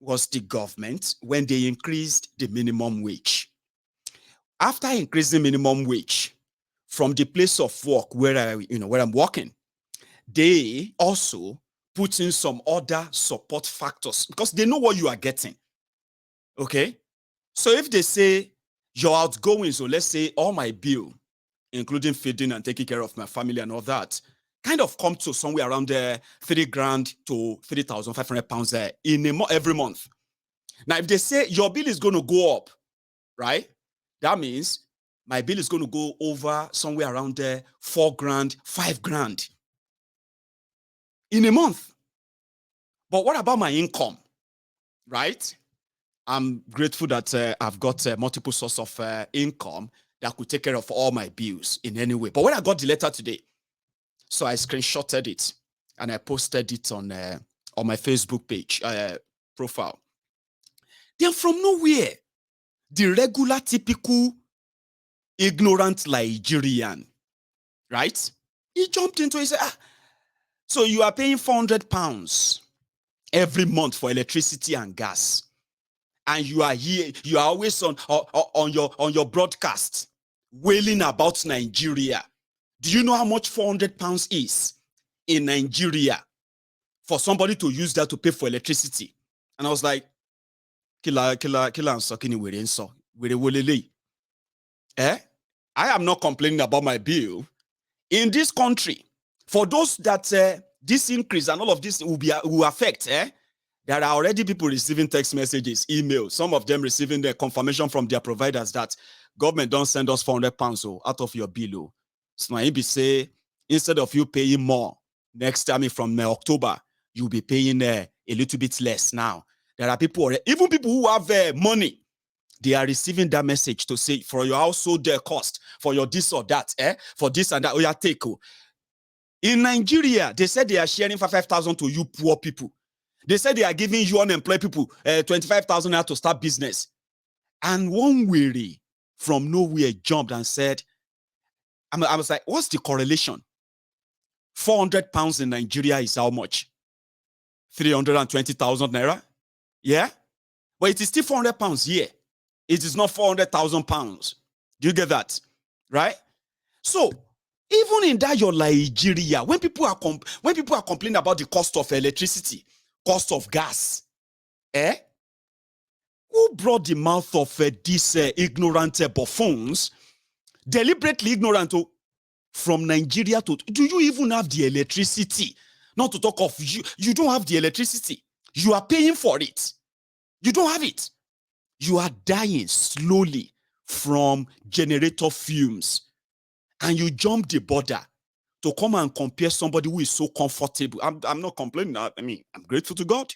was the government when they increased the minimum wage. After increasing minimum wage from the place of work where I'm working, they also put in some other support factors because they know what you are getting. Okay? So if they say your outgoing, so let's say all my bill, including feeding and taking care of my family and all that, kind of come to somewhere around £3,000 to £3,500 every month. Now, if they say your bill is going to go up, right? That means my bill is going to go over somewhere around £4,000, £5,000 in a month. But what about my income, right? I'm grateful that I've got multiple sources of income that could take care of all my bills in any way. But when I got the letter today, so I screenshotted it and I posted it on my Facebook page profile. Then from nowhere, the regular, typical, ignorant Nigerian, right? He jumped into it and said, so you are paying £400 every month for electricity and gas. And you are here, you are always on your broadcast wailing about Nigeria. Do you know how much £400 is in Nigeria for somebody to use that to pay for electricity? And I was like, killer and sucking were so I am not complaining about my bill. In this country, for those that this increase and all of this will affect, there are already people receiving text messages, emails, some of them receiving the confirmation from their providers that government don't send us £400 out of your bill. So now be say, instead of you paying more next time from October, you'll be paying a little bit less now. There are people, even people who have money, they are receiving that message to say for your household cost, for your this or that, for this and that, oh yeah, take. In Nigeria, they said they are sharing 5,000 to you poor people. They said they are giving you unemployed people 25,000 to start business. And one weary from nowhere jumped and said, I was like, what's the correlation? £400 in Nigeria is how much? 320,000 naira? Yeah? But it is still £400 here. It is not £400,000. Do you get that? Right? So, even in that your Nigeria, when people are complaining about the cost of electricity, cost of gas, who brought the mouth of these ignorant buffoons, deliberately ignorant from Nigeria to, do you even have the electricity? Not to talk of you don't have the electricity. You are paying for it. You don't have it. You are dying slowly from generator fumes. And you jump the border to come and compare somebody who is so comfortable. I'm not complaining. I mean, I'm grateful to God.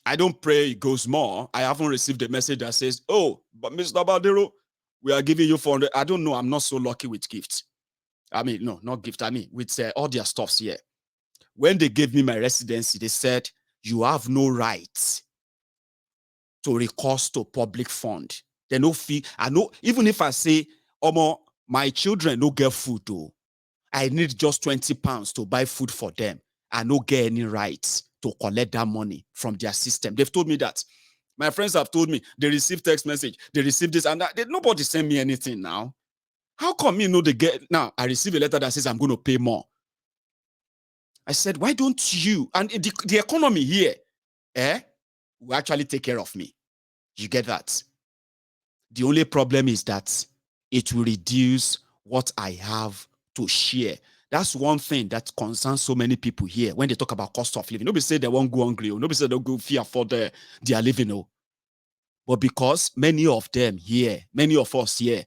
I don't pray it goes more. I haven't received a message that says, oh, but Mr. Baldero, we are giving you 400. I don't know. I'm not so lucky with gifts. I mean, no, not gift. I mean, with all their stuffs here. When they gave me my residency, they said, you have no right to recourse to public fund. They no fee. I know, even if I say, my children no get food though, I need just £20 to buy food for them. I no get any rights to collect that money from their system. They've told me that. My friends have told me they received text message, they received this and that. Nobody send me anything now. How come me know they get now? I receive a letter that says I'm going to pay more. I said, why don't you? And the economy here, will actually take care of me. You get that? The only problem is that it will reduce what I have to share. That's one thing that concerns so many people here when they talk about cost of living. Nobody say they won't go hungry. Nobody say they'll go fear for their living. But because many of them here, many of us here,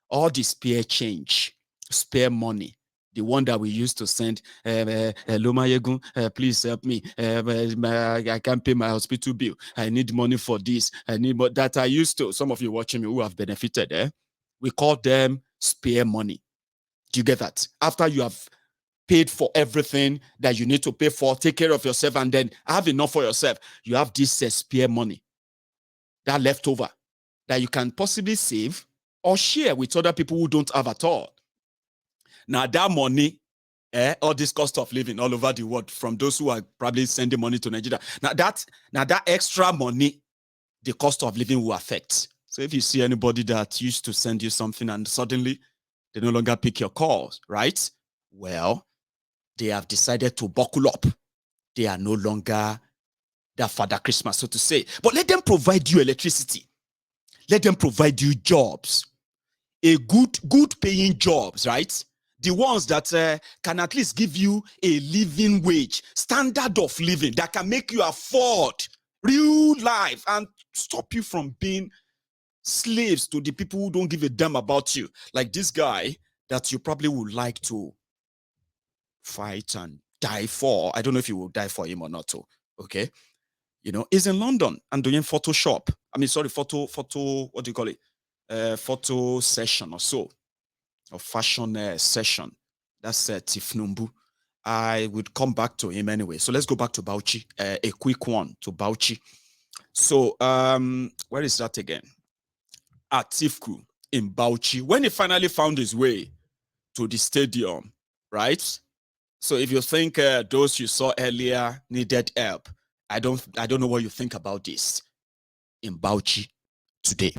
all the spare change, spare money, the one that we used to send, Loma Yegun, please help me. I can't pay my hospital bill. I need money for this. I need more that I used to. Some of you watching me who have benefited, we call them spare money. Do you get that? After you have paid for everything that you need to pay for, take care of yourself, and then have enough for yourself, you have this spare money, that leftover, that you can possibly save or share with other people who don't have at all. Now, that money All this cost of living all over the world from those who are probably sending money to Nigeria. Now that extra money, the cost of living will affect. So if you see anybody that used to send you something and suddenly they no longer pick your calls, right? Well, they have decided to buckle up. They are no longer that Father Christmas, so to say. But let them provide you electricity. Let them provide you jobs. A good paying jobs, right? The ones that can at least give you a living wage, standard of living that can make you afford real life and stop you from being slaves to the people who don't give a damn about you. Like this guy that you probably would like to fight and die for. I don't know if you will die for him or not. Okay. You know, he's in London and doing Photoshop. I mean, sorry, photo, what do you call it? Photo session or so. Or fashion session. That's Tifnumbu. I would come back to him anyway. So let's go back to Bauchi. A quick one to Bauchi. So where is that again? At Tifku in Bauchi. When he finally found his way to the stadium, right? So if you think those you saw earlier needed help, I don't know what you think about this in Bauchi today.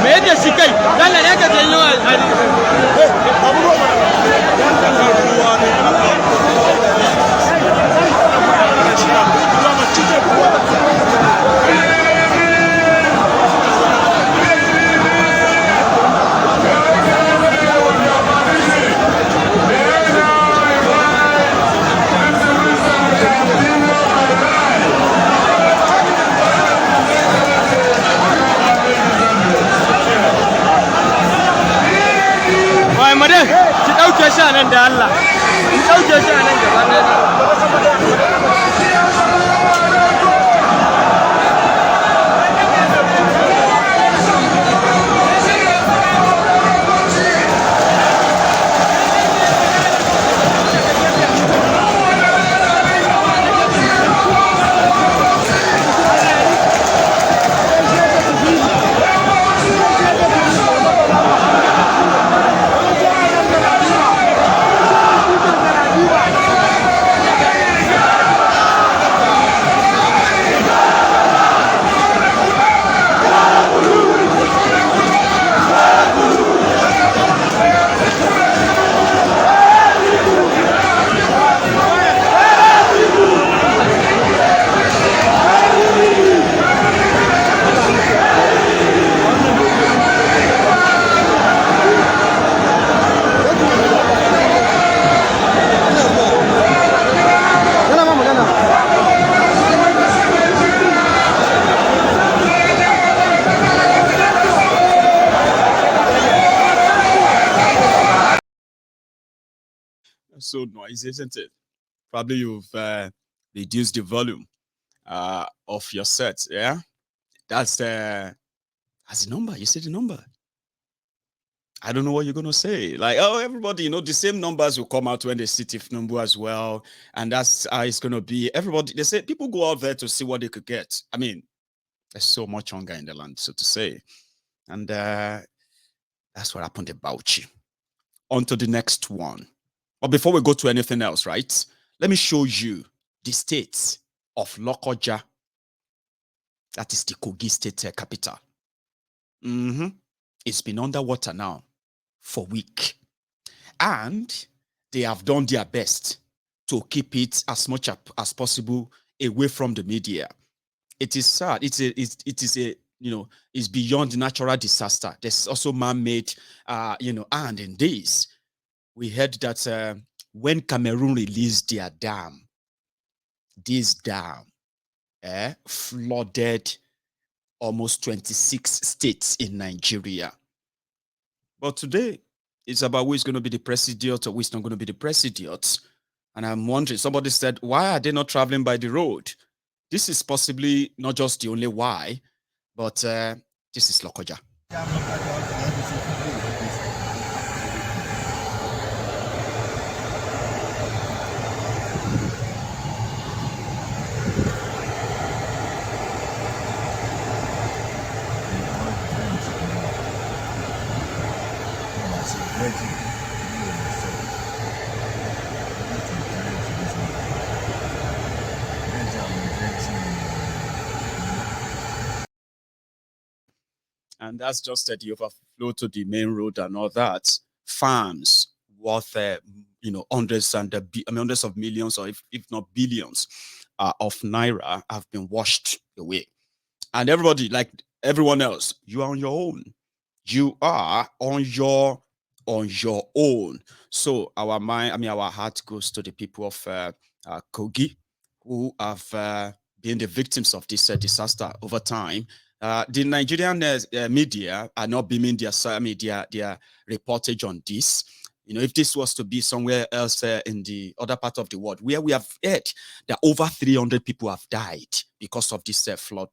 me da shi kai, Allah ya ka janyo So noisy, isn't it? Probably you've reduced the volume of your set. Yeah, that's the number. You said the number. I don't know what you're gonna say. Like, oh, everybody, the same numbers will come out when they see Tifnumbu as well, and that's how it's gonna be. Everybody, they say people go out there to see what they could get. I mean, there's so much hunger in the land, so to say, and that's what happened about you. On to the next one. But before we go to anything else, right? Let me show you the state of Lokoja. That is the Kogi state capital. It's been underwater now for a week. And they have done their best to keep it as much as possible away from the media. It is sad. It is a it's beyond natural disaster. There's also man-made, and in this, we heard that when Cameroon released their dam, this dam flooded almost 26 states in Nigeria. But today, it's about who is going to be the president or who is not going to be the president. And I'm wondering, somebody said, why are they not traveling by the road? This is possibly not just the only why, but this is Lokoja. And that's just the overflow to the main road and all that. Farms worth, hundreds of millions, or if not billions, of naira have been washed away. And everybody, like everyone else, you are on your own. You are on your own. So our heart goes to the people of Kogi who have been the victims of this disaster over time. The Nigerian media are not beaming their reportage on this. If this was to be somewhere else in the other part of the world, where we have heard that over 300 people have died because of this flood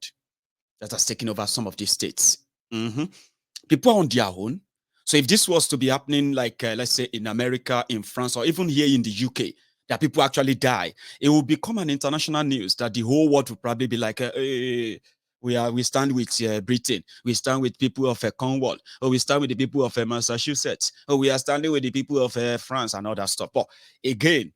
that has taken over some of these states. People are on their own. So if this was to be happening, like let's say in America, in France, or even here in the UK, that people actually die, it will become an international news that the whole world will probably be like, hey, we stand with Britain, we stand with people of Cornwall, or we stand with the people of Massachusetts, or we are standing with the people of France and all that stuff. But again,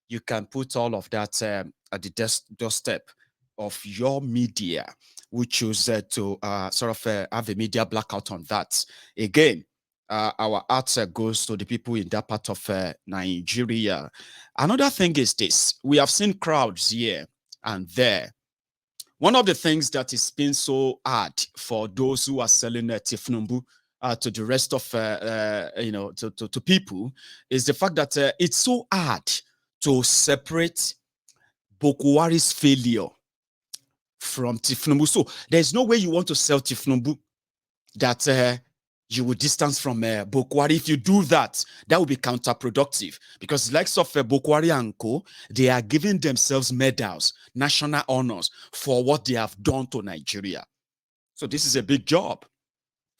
you can put all of that at the doorstep of your media, who choose to have a media blackout on that. Again, our heart goes to the people in that part of Nigeria. Another thing is this: we have seen crowds here and there. One of the things that is been so hard for those who are selling Tifnumbu to the rest of to people is the fact that it's so hard to separate Bokwari's failure from Tifnumbu. So there's no way you want to sell Tifnumbu that you will distance from Bokwari. If you do that, that will be counterproductive, because likes of Bokwari and Co, they are giving themselves medals, national honors for what they have done to Nigeria. So this is a big job.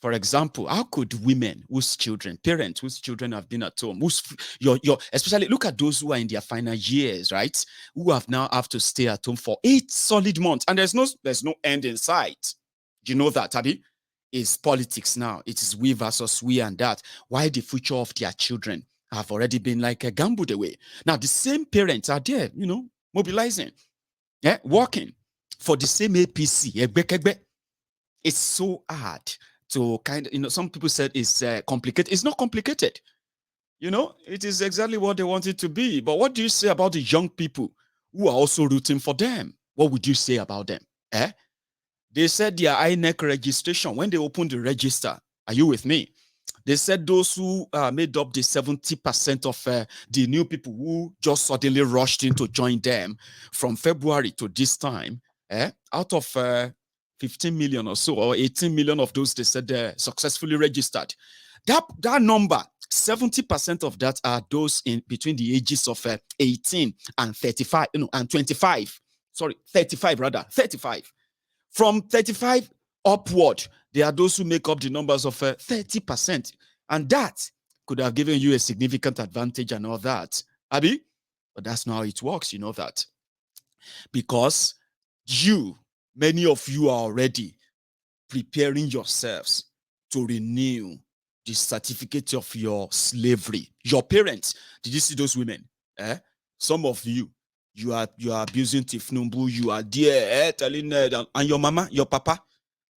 For example, how could women whose children, parents whose children have been at home, especially look at those who are in their final years, right? Who have to stay at home for 8 solid months, and there's no end in sight. Do you know that, Abi? It's politics now. It is we versus we and that. Why the future of their children have already been like a gambled away. Now the same parents are there, mobilizing, working for the same APC. It's so hard to some people said it's complicated. It's not complicated. It is exactly what they want it to be. But what do you say about the young people who are also rooting for them? What would you say about them? They said their INEC registration, when they opened the register, are you with me? They said those who made up the 70% of the new people who just suddenly rushed in to join them from February to this time, out of 15 million or so, or 18 million of those, they said they're successfully registered. That number, 70% of that are those in between the ages of 18 and 35, and 25. Sorry, 35 rather, 35. From 35 upward, there are those who make up the numbers of 30%. And that could have given you a significant advantage and all that, Abi. But that's not how it works, you know that. Because many of you are already preparing yourselves to renew the certificate of your slavery. Your parents, did you see those women? Some of you are abusing Tifnumbu, you are there telling and your mama, your papa,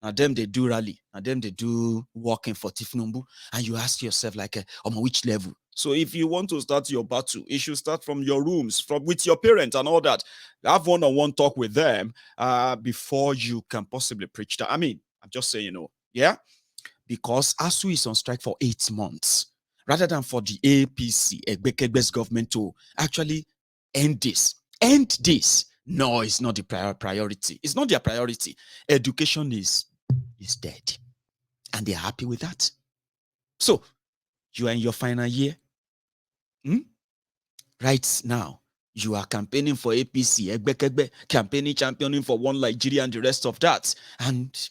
and them they do rally, and them they do working for Tifnumbu, and you ask yourself like, on which level? So if you want to start your battle, it should start from your rooms, with your parents and all that. Have one-on-one talk with them before you can possibly preach that. I mean, I'm just saying, yeah, because ASU is on strike for 8 months, rather than for the APC, Egbekebe's government, to actually end this. No, it's not the priority. It's not their priority. Education is dead, and they're happy with that. So you are in your final year. Right now, you are campaigning for APC, Egbekegbe, championing for one Nigeria and the rest of that. And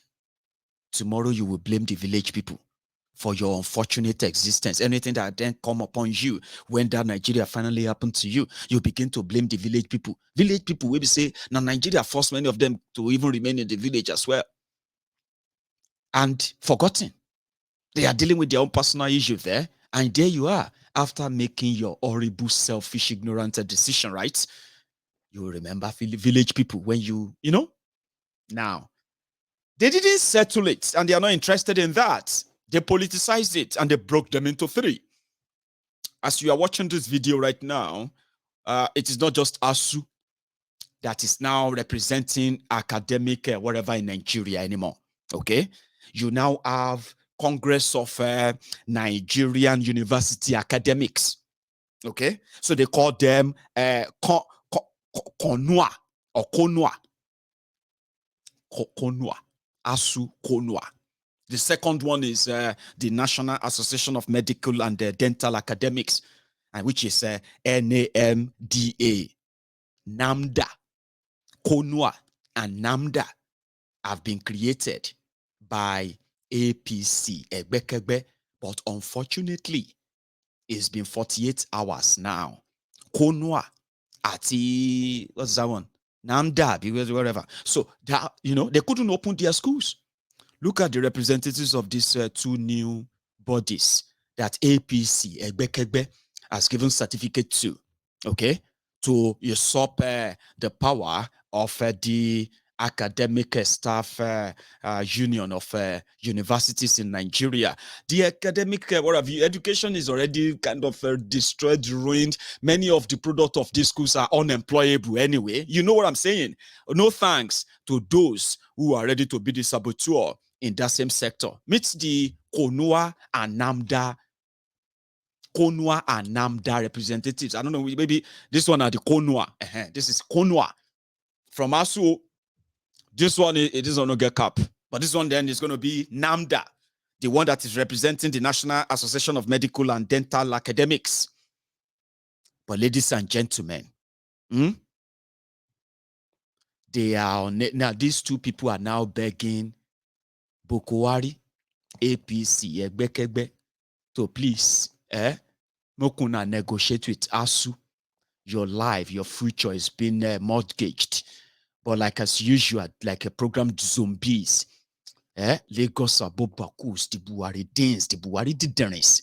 tomorrow you will blame the village people for your unfortunate existence. Anything that then come upon you when that Nigeria finally happened to you, you begin to blame the village people. Village people will say, now Nigeria forced many of them to even remain in the village as well. And forgotten. They are dealing with their own personal issues there. And there you are, after making your horrible, selfish, ignorant decision, right? You will remember village people when now. They didn't settle it, and they are not interested in that. They politicized it, and they broke them into 3. As you are watching this video right now, it is not just ASU that is now representing academic whatever in Nigeria anymore, okay? You now have Congress of Nigerian University Academics, okay? So they call them Konua or Konua. Konua. ASU Konua. The second one is the National Association of Medical and Dental Academics, and which is NAMDA. NAMDA. Konua and NAMDA have been created by APC, Egbekegbe, but unfortunately, it's been 48 hours now. Konua, Ati, what's that one? NAMDA, because whatever. So that they couldn't open their schools. Look at the representatives of these 2 new bodies that APC, Egbekegbe, has given certificate to, okay, to usurp the power of the academic staff union of universities in Nigeria. The academic education is already kind of destroyed, ruined. Many of the product of these schools are unemployable anyway. You know what I'm saying? No thanks to those who are ready to be the saboteur in that same sector. Meet the Konua and NAMDA representatives. I don't know, maybe this one are the Konua. This is Konua. From ASU, this one, it is on a get cap. But this one then is going to be NAMDA. the one that is representing the National Association of Medical and Dental Academics. But ladies and gentlemen, they are now, these two people are now begging Bokwari, APC, Egbekegbe, to please, Mokuna negotiate with ASU. Your life, your future is being mortgaged. But like as usual, like a programmed zombies, Lagos Abobakus, the Buhari Danes, the Buhari Diderins,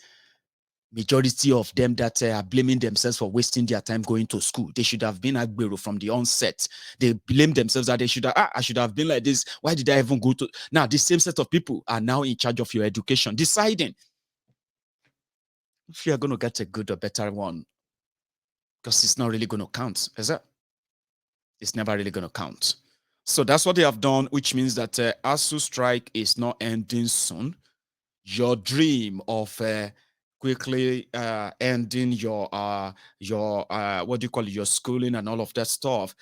majority of them that are blaming themselves for wasting their time going to school. They should have been Agbero from the onset. They blame themselves that they should have, I should have been like this. Why did I even go to? Now, the same set of people are now in charge of your education, deciding if you're going to get a good or better one, because it's not really going to count, is it? It's never really going to count. So that's what they have done, which means that ASU strike is not ending soon. Your dream of quickly ending your what do you call it, your schooling and all of that stuff,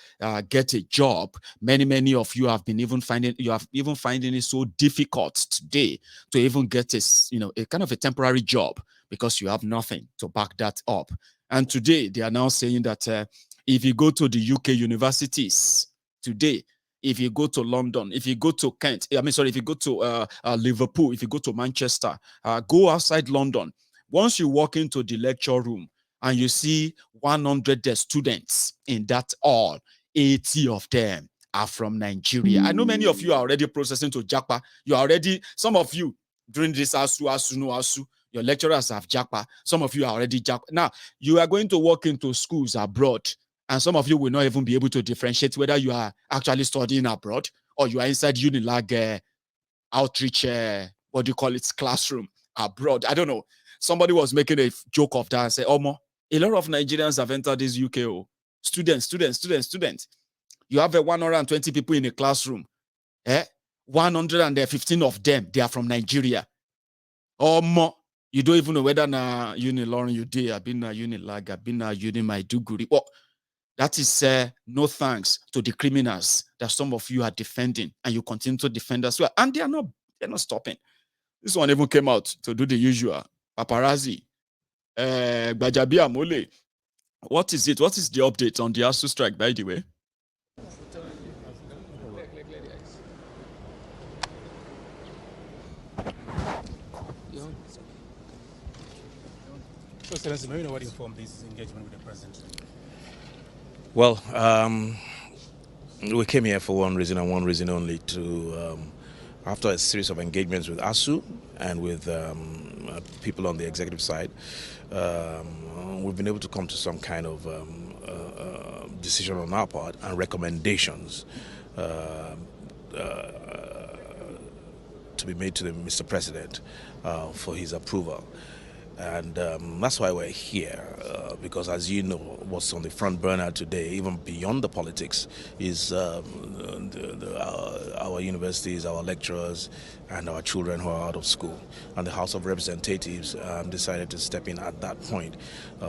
get a job. Many of you have been finding it so difficult today to even get a kind of a temporary job because you have nothing to back that up. And today they are now saying that if you go to the UK universities today, if you go to London, if you go to Kent, if you go to Liverpool, if you go to Manchester, go outside London. Once you walk into the lecture room and you see 100 students in that hall, 80 of them are from Nigeria. I know many of you are already processing to Japa. You are already, some of you during this ASU, your lecturers have Japa. Some of you are already Japa. Now, you are going to walk into schools abroad, and some of you will not even be able to differentiate whether you are actually studying abroad or you are inside Unilag outreach, what do you call it, classroom abroad. I don't know. Somebody was making a joke of that and said, Omo, a lot of Nigerians have entered this UK. Students. You have 120 people in a classroom. 115 of them, they are from Nigeria. Omo, you don't even know whether na Unilorin you did, I've been na Unilag, I've been na Maiduguri. Well, that is no thanks to the criminals that some of you are defending, and you continue to defend as well. And they're not stopping. This one even came out to do the usual paparazzi. Bajabi Amole. What is it? What is the update on the ASU strike, by the way? So, Excellency, may you know what informed this engagement with the president? Well, we came here for one reason and one reason only, to after a series of engagements with ASU and with people on the executive side, we've been able to come to some kind of decision on our part and recommendations to be made to the Mr. President for his approval. And that's why we're here, because as you know, what's on the front burner today, even beyond the politics, is our universities, our lecturers, and our children who are out of school. And the House of Representatives decided to step in at that point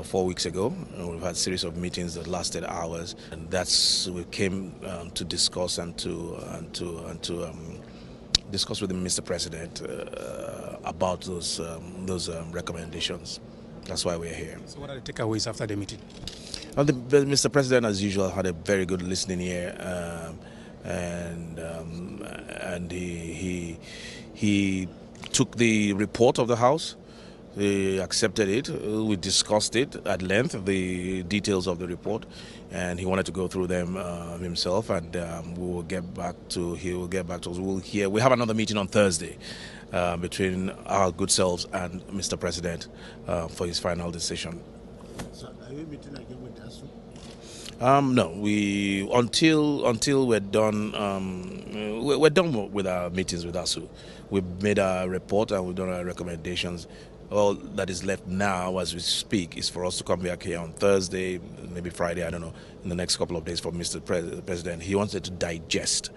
4 weeks ago. We've had a series of meetings that lasted hours, and we came to discuss and to discuss with the Mr. President about those recommendations. That's why we're here. So what are the takeaways after the meeting? Well, Mr. President, as usual, had a very good listening ear, and he took the report of the House. He accepted it. We discussed it at length, the details of the report, and he wanted to go through them himself. And he will get back to us. We have another meeting on Thursday between our good selves and Mr. President for his final decision. So, are you meeting again with ASU? No, until we're done. We're done with our meetings with ASU. We've made our report and we've done our recommendations. All that is left now, as we speak, is for us to come back here on Thursday, maybe Friday, I don't know, in the next couple of days for Mr. President. He wanted to digest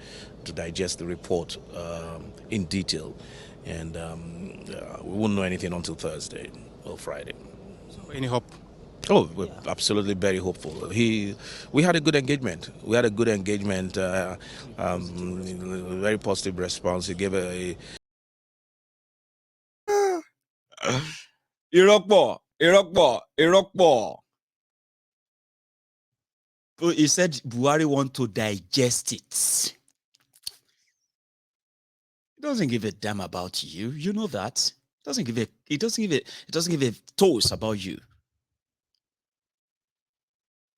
the report in detail, and we won't know anything until Thursday or Friday. So, any hope? Oh, we're absolutely very hopeful. We had a good engagement. Very positive response. He gave a Irokbo. But he said Buhari want to digest it. He doesn't give a damn about you. You know that. He doesn't give a toss about you.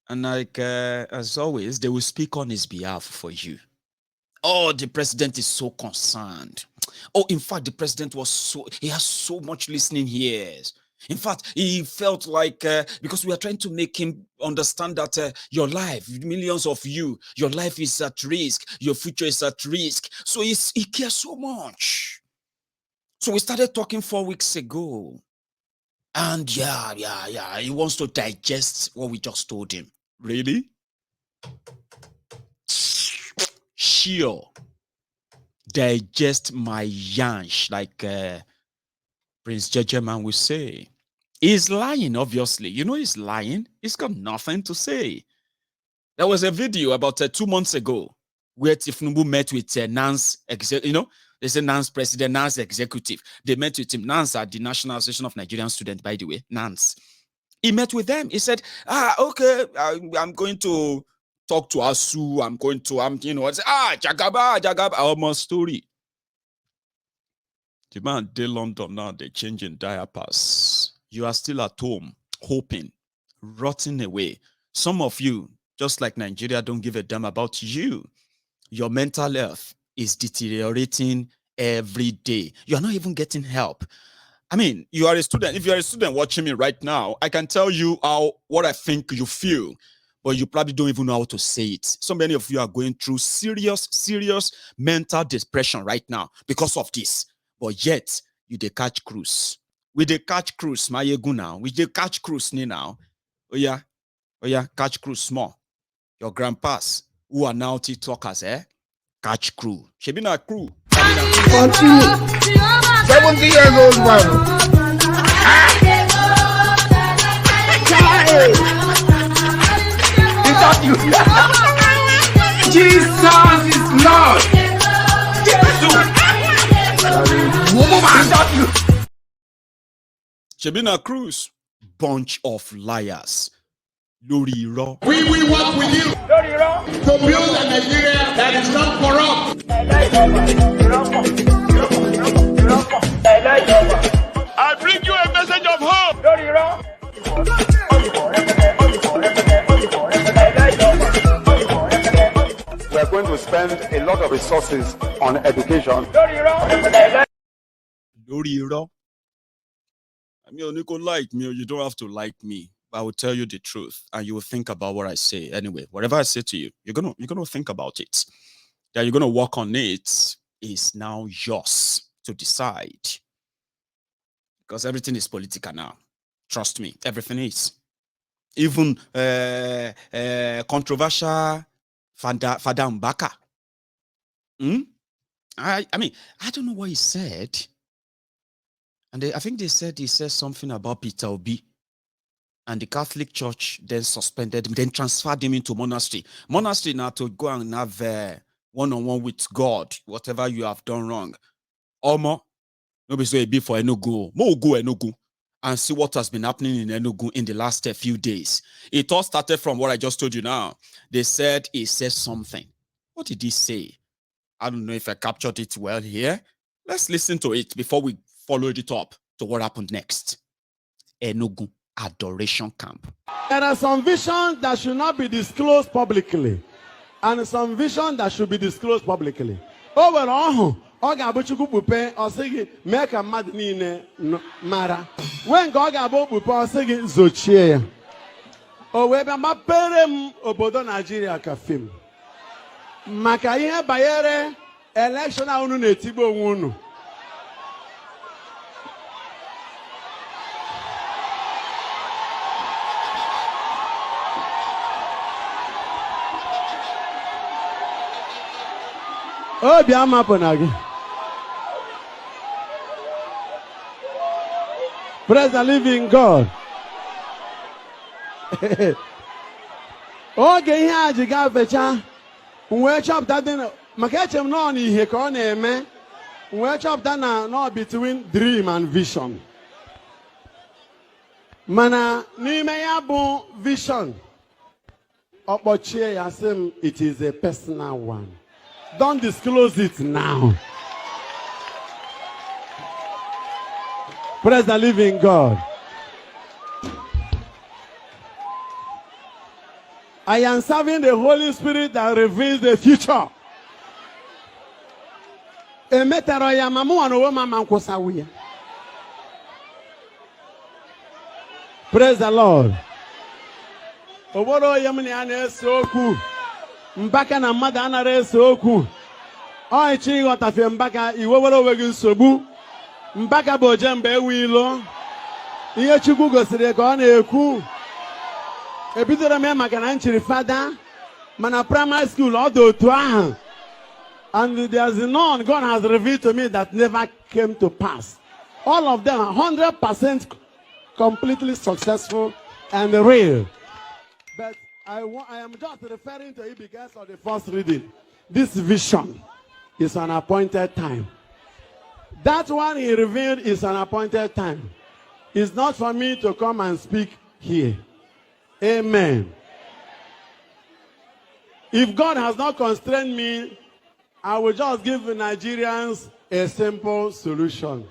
And like as always, they will speak on his behalf for you. Oh, the president is so concerned. Oh, in fact, the president he has so much listening ears. In fact, he felt like, because we are trying to make him understand that your life, millions of you, your life is at risk, your future is at risk. So he cares so much. So we started talking 4 weeks ago. And yeah, he wants to digest what we just told him. Really? Sure. Digest my yansh, like Prince Jejeman will say. He's lying, obviously. You know he's lying. He's got nothing to say. There was a video about 2 months ago where Tifnubu met with Nance, there's a Nance president, Nance executive. They met with him. Nance at the National Association of Nigerian Students, by the way, Nance. He met with them. He said, okay, I'm going to talk to Asu. Jagaba, almost story. The man in London now, they're changing diapers. You are still at home, hoping, rotting away. Some of you, just like Nigeria, don't give a damn about you. Your mental health is deteriorating every day. You are not even getting help. I mean, you are a student. If you are a student watching me right now, I can tell you what I think you feel, but you probably don't even know how to say it. So many of you are going through serious mental depression right now because of this. But yet, you dey catch cruise. We dey catch cruise, my egu now. We dey catch cruise now. Oh yeah, catch cruise small. Your grandpas, who are now TikTokers, catch crew. She been a crew. Continue. 70 years old man. Jesus is Lord. She been a cruise. Bunch of liars. Lori Ro. We will work with you to build a Nigeria that is not corrupt. I bring you a message of hope. We are going to spend a lot of resources on education. Lori Ro. I mean, you can like me or you don't have to like me. I will tell you the truth, and you will think about what I say. Anyway, whatever I say to you, you're gonna think about it. That you're gonna work on it is now yours to decide. Because everything is political now. Trust me, everything is. Even controversial Fada Mbaka. I mean, I don't know what he said. And I think they said he said something about Peter Obi. And the Catholic Church then suspended him, then transferred him into monastery. Monastery now to go and have one-on-one with God, whatever you have done wrong. Omo, nobody say be for Enugu. Mo go Enugu and see what has been happening in Enugu in the last few days. It all started from what I just told you now. They said he said something. What did he say? I don't know if I captured it well here. Let's listen to it before we follow it up to what happened next. Enugu Adoration Camp. There are some visions that should not be disclosed publicly, and some visions that should be disclosed publicly. Overall, make a mad mara. When God about zochie. O webe maperem obodo Nigeria kafim. Maka ihe bayere election a unu na-etigbo onwe unu. Oh, Biama Ponagi. Praise the living God. Okay, here you got fecha. We chop that then. Makachem no ni he ka na eme. We chop that na no between dream and vision. Mana n'ime ya bụ vision. Ọkpọchie ya sị m, it is a personal one. Don't disclose it now. Praise the living God. I am serving the Holy Spirit that reveals the future. Emetero ya mamu anowe mama nkwusawu ya. Praise the Lord. Obodo yemni ana-ese okwu. Mbaka na mmadụ anara ese okwu. Ọ ichi ịghọtafe mbaka iwewere onwe gị nsogbu. Mbaka bụ oje mgbe ewu ilo. Ihe Chukwu gosiri ka ọ na-ekwu. Ebidoro m maka na nchiri fada. Mana primary school ọ dị otu ahụ. And there's none God has revealed to me that never came to pass. All of them are 100% completely successful and real. But I am just referring to it because of the first reading. This vision is an appointed time. That one he revealed is an appointed time. It's not for me to come and speak here. Amen. If God has not constrained me, I will just give the Nigerians a simple solution.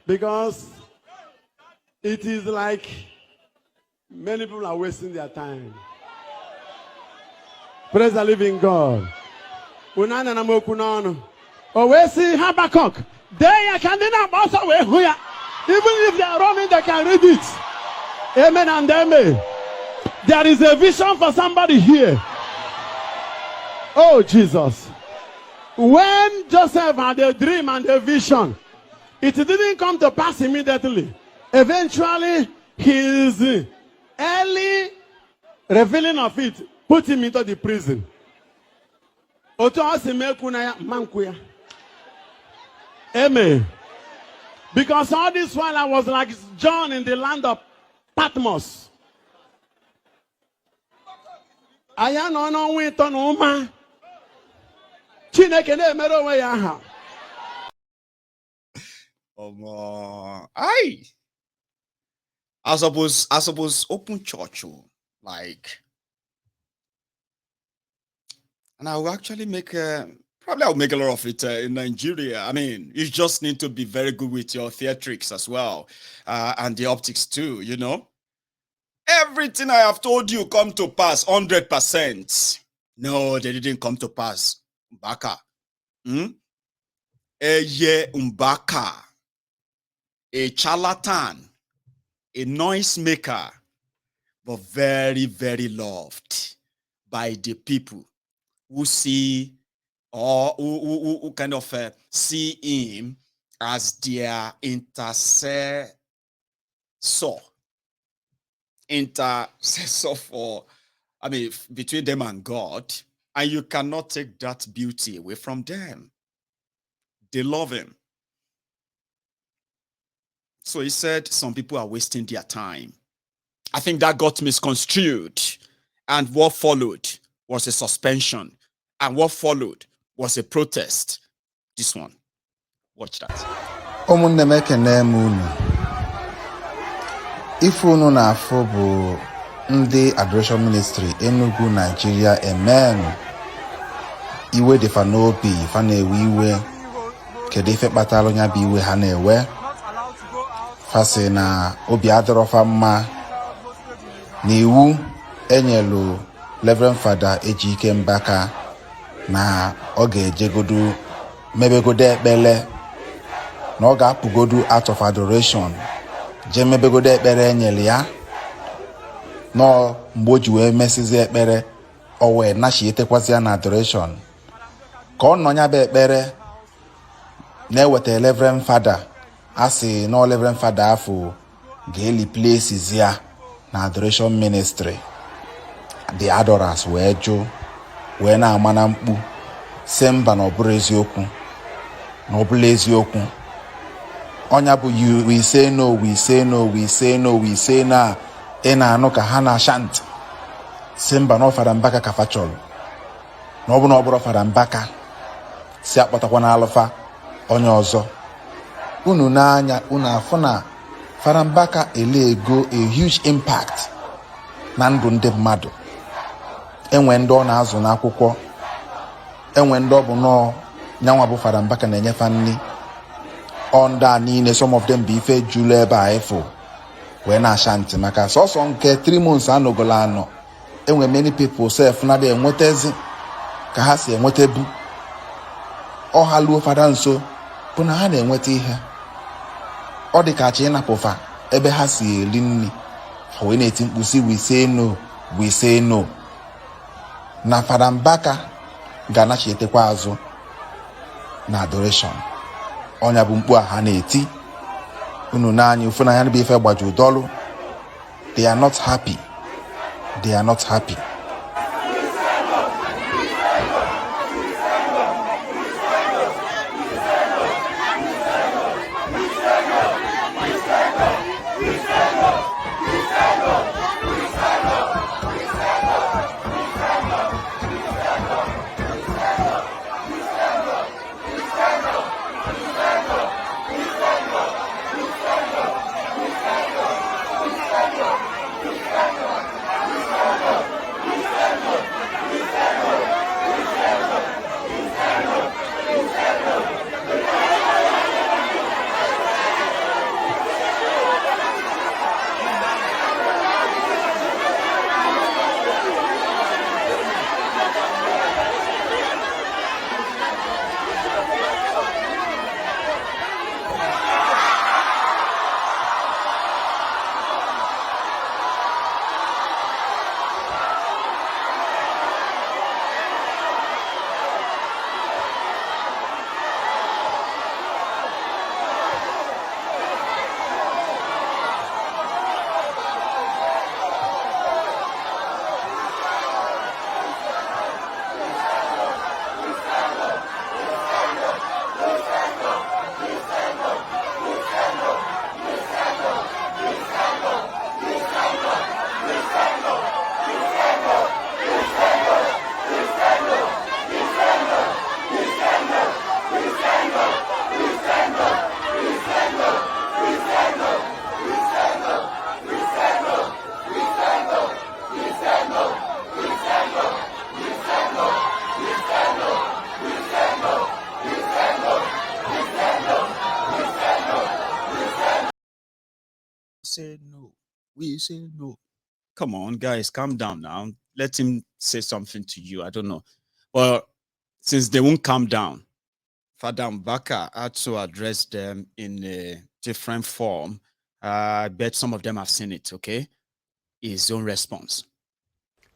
Because it is like many people are wasting their time. Praise the living God. Unana na mokunono. Owesi Habakkuk. They can also even if they are running, they can read it. Amen and amen. There is a vision for somebody here. Oh, Jesus. When Joseph had a dream and a vision, it didn't come to pass immediately. Eventually, his early revealing of it put him into the prison. Amen. Because all this while I was like John in the land of Patmos. Aya no no we to no ma. Chineke na emere onwe ya aha. I suppose open church, like, and I will actually make probably I'll make a lot of it in Nigeria. I mean, you just need to be very good with your theatrics as well, and the optics too. You know, everything I have told you come to pass 100%. No, they didn't come to pass. Mbaka, Eye Mbaka, a charlatan, a noisemaker, but very, very loved by the people who see or who kind of see him as their intercessor for, I mean, between them and God. And you cannot take that beauty away from them. They love him. So he said some people are wasting their time. I think that got misconstrued. And what followed was a suspension. And what followed was a protest. This one. Watch that. If unu na-afụ bụ ndị Adoration Ministry Enugu Nigeria, amen. Iwe dịfa n'obi, fa na-ewe iwe. Kedu ife kpatara nya bụ iwe ha na-ewe? Fa sị na obi adịrọfa mma. N'iwu enyelu Reverend Father Ejike Mbaka na ọ ga-ejegodu mebegodo ekpele na ọ ga-apụgodu out of adoration je mebegodo ekpere enyelu ya no mgbe o ji wee mesizi ekpere o wee nachietekwazi ya na adoration ka ọ nọ nya bụ ekpere na-eweta Reverend Father asị na Reverend Father afọ ga-eli places ya na Adoration Ministry. The adorers wee jụ wee na-ama na mkpu sị mba na ọ bụrụ eziokwu na ọ bụla eziokwu. Onya bụ we say no, we say no, we say no, we say na ị na-anụ ka ha na-ashant sị mba na ọ Fada Mbaka ka fa chọrọ na ọ bụ na ọ bụrụ Fada Mbaka si akpọtakwa na alụfa onye ọzọ. Unu n'anya unu afụ na Fada Mbaka elego a huge impact na ndụ ndị mmadụ. Enwe ndị ọ na-azụ n'akwụkwọ, enwe ndị ọ bụ nọọ nyanwa bụ Fada Mbaka na-enyefa nri. Ndị a niile, some of them bụ ife julu ebe a efu wee na-asha ntị maka sọsọ nke 3 months anọgolo anọ. Enwe many people sef na dị enwetezi ka ha si enwetebu. Ọ ha luo fada nso bụ na ha na-enweta ihe. Ọ dị ka chi ịnapụfa ebe ha si eri nri, ha wee na-eti mkpu si we say no, we say no. Na Fada Mbaka ga-anachitekwa azụ na adoration. Ọnya bụ mkpu a ha na-eti. Unu n'anya ufu na ya bụ ife gbaju dọlụ. They are not happy. They are not happy. Say no. We say no. Come on, guys, calm down now. Let him say something to you. I don't know. Well, since they won't calm down, Fada Mbaka had to address them in a different form. I bet some of them have seen it, okay? His own response.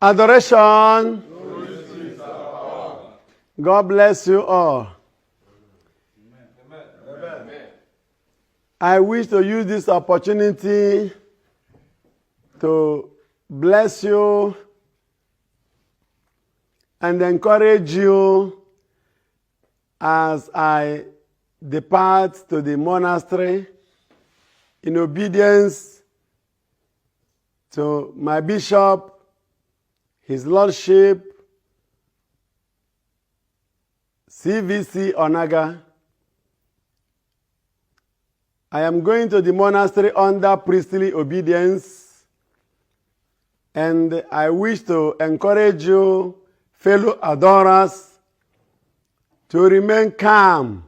Adoration. God bless you all. I wish to use this opportunity to bless you and encourage you as I depart to the monastery in obedience to my bishop, his lordship, CVC Onaga. I am going to the monastery under priestly obedience, and I wish to encourage you, fellow adorers, to remain calm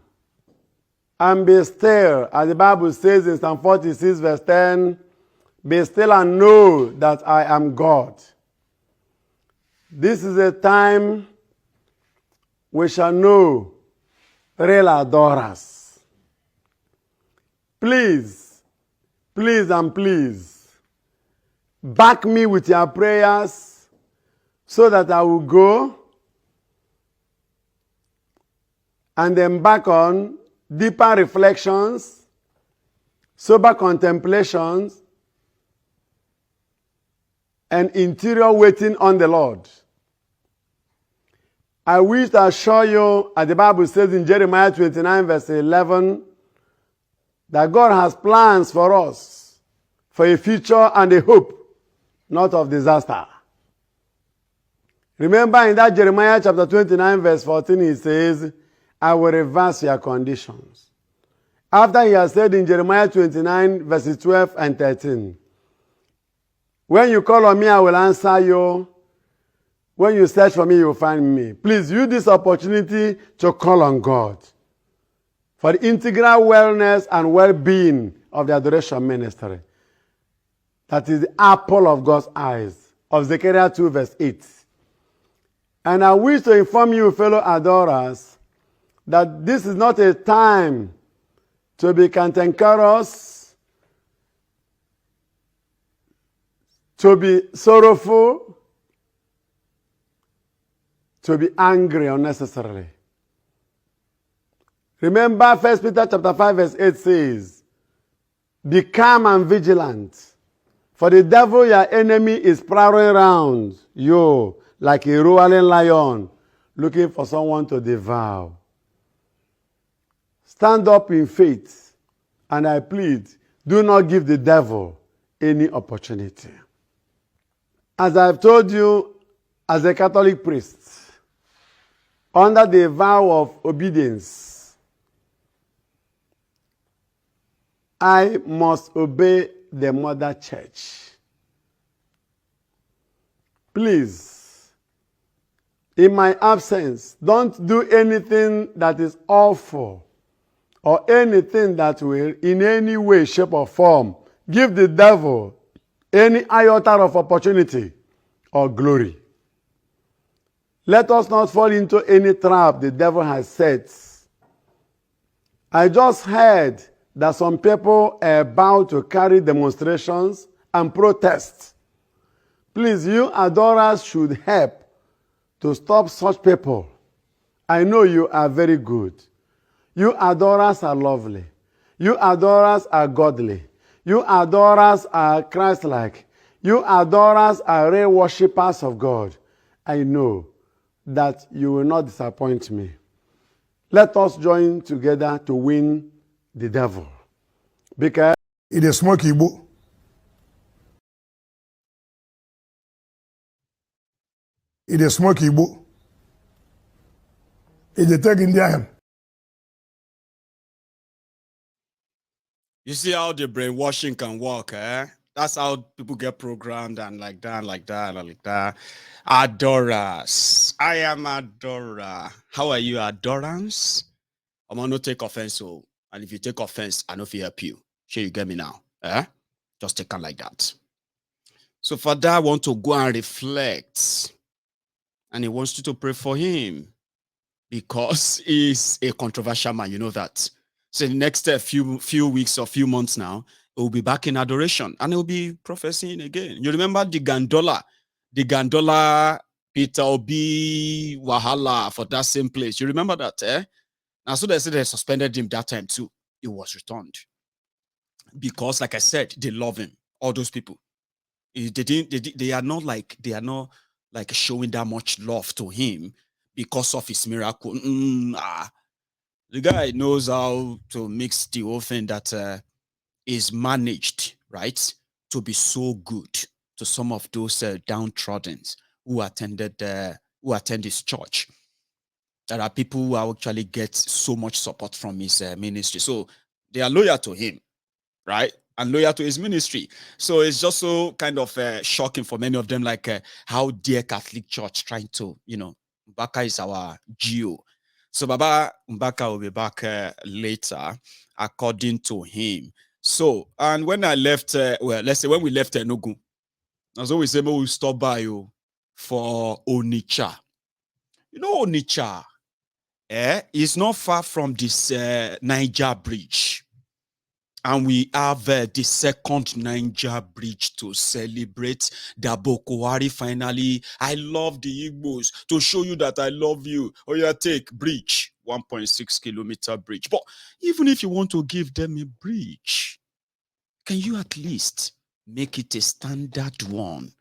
and be still. As the Bible says in Psalm 46 verse 10, be still and know that I am God. This is a time we shall know real adorers. Please, please and please, back me with your prayers so that I will go and embark on deeper reflections, sober contemplations, and interior waiting on the Lord. I wish to assure you, as the Bible says in Jeremiah 29 verse 11, that God has plans for us, for a future and a hope, not of disaster. Remember in that Jeremiah chapter 29 verse 14, he says, I will reverse your conditions. After he has said in Jeremiah 29, verses 12 and 13, when you call on me, I will answer you. When you search for me, you will find me. Please use this opportunity to call on God for the integral wellness and well-being of the adoration ministry. That is the apple of God's eyes, of Zechariah 2, verse 8. And I wish to inform you, fellow adorers, that this is not a time to be cantankerous, to be sorrowful, to be angry unnecessarily. Remember 1 Peter chapter 5 verse 8 says, be calm and vigilant, for the devil your enemy is prowling around you like a roaring lion, looking for someone to devour. Stand up in faith, and I plead, do not give the devil any opportunity. As I've told you, as a Catholic priest, under the vow of obedience, I must obey the Mother Church. Please, in my absence, don't do anything that is awful or anything that will in any way, shape, or form give the devil any iota of opportunity or glory. Let us not fall into any trap the devil has set. I just heard that some people are about to carry demonstrations and protest. Please, you adorers should help to stop such people. I know you are very good. You adorers are lovely. You adorers are godly. You adorers are Christ-like. You adorers are real worshippers of God. I know that you will not disappoint me. Let us join together to win the devil. Because it is smoke Igbo. It is smoke Igbo. It is taking the hand. You see how the brainwashing can work, eh? That's how people get programmed and like that, like that, like that. Adorers. I am adorer. How are you, adorance? I'm gonna take offense, so and if you take offense, I know if you help you. Sure, you get me now. Eh? Just take it like that. So for that, I want to go and reflect. And he wants you to pray for him. Because he's a controversial man, you know that. So the next few weeks or few months now, it will be back in adoration and it will be prophesying again. You remember the Gandola Peter Obi Wahala for that same place. You remember that, eh? And so they said they suspended him that time too. He was returned. Because, like I said, they love him. All those people. They are not like showing that much love to him because of his miracle. The guy knows how to mix the whole thing that is managed, right, to be so good to some of those downtrodden who attend his church. There are people who actually get so much support from his ministry. So they are loyal to him, right? And loyal to his ministry. So it's just so kind of shocking for many of them, like how dare Catholic Church trying to, Mbaka is our GO. So Baba Mbaka will be back later, according to him. So, and when I left, let's say when we left Enugu, as always say, we'll stop by you for Onitsha. You know Onitsha, it's not far from this Niger bridge. And we have the second Niger bridge to celebrate the Boko Haram finally. I love the Igbos to show you that I love you. Oh yeah, take bridge, 1.6 kilometer bridge. But even if you want to give them a bridge, can you at least make it a standard one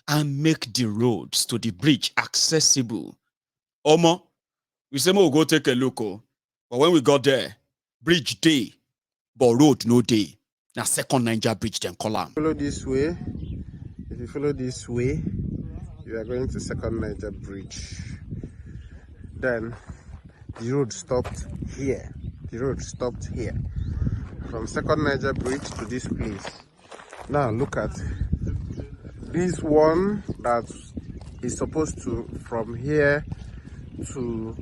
and make the roads to the bridge accessible? Omo, we say we'll go take a look, but when we got there, bridge day. But road no day. Now second Niger bridge then call am. Follow this way. If you follow this way, you are going to second Niger bridge. Then the road stopped here. The road stopped here. From Second Niger Bridge to this place. Now look at this one that is supposed to from here to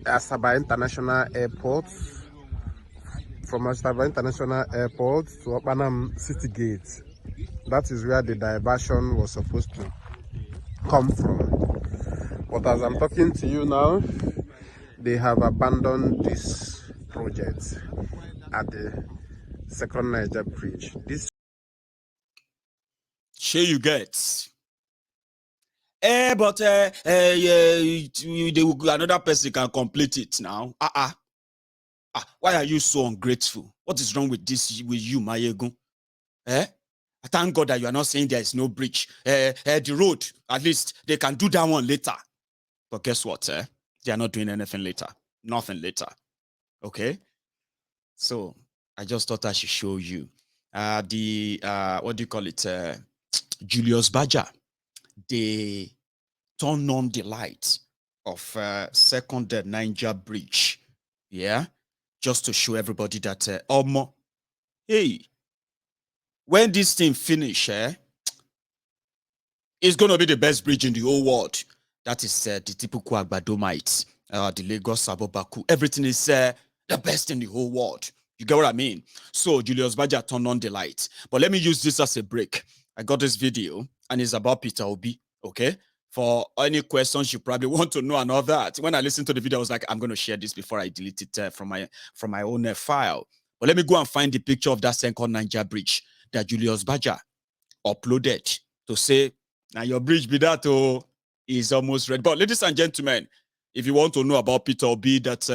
Asaba International Airport, from Asaba International Airport to Opanam City Gate. That is where the diversion was supposed to come from. But as I'm talking to you now, they have abandoned this project at the Second Niger Bridge. This Sure you get. But another person can complete it now. Why are you so ungrateful? What is wrong with this with you, Mayegun? I thank God that you are not saying there is no bridge. The road, at least they can do that one later. But guess what? They are not doing anything later. Nothing later. Okay? So I just thought I should show you. What do you call it? Julius Baja. They turn on the light of Second Niger Bridge. Yeah? Just to show everybody that, hey, when this thing finish, it's going to be the best bridge in the whole world. That is the Tipuku Agbadomite, the Lagos Abobaku. Everything is the best in the whole world. You get what I mean? So Julius Baja turned on the light. But let me use this as a break. I got this video, and it's about Peter Obi, okay? For any questions you probably want to know and all that. When I listened to the video, I was like, I'm going to share this before I delete it from my own file. But let me go and find the picture of that Second Niger Bridge that Julius Baja uploaded to say, now your bridge be that is almost ready. But ladies and gentlemen, if you want to know about Peter Obi that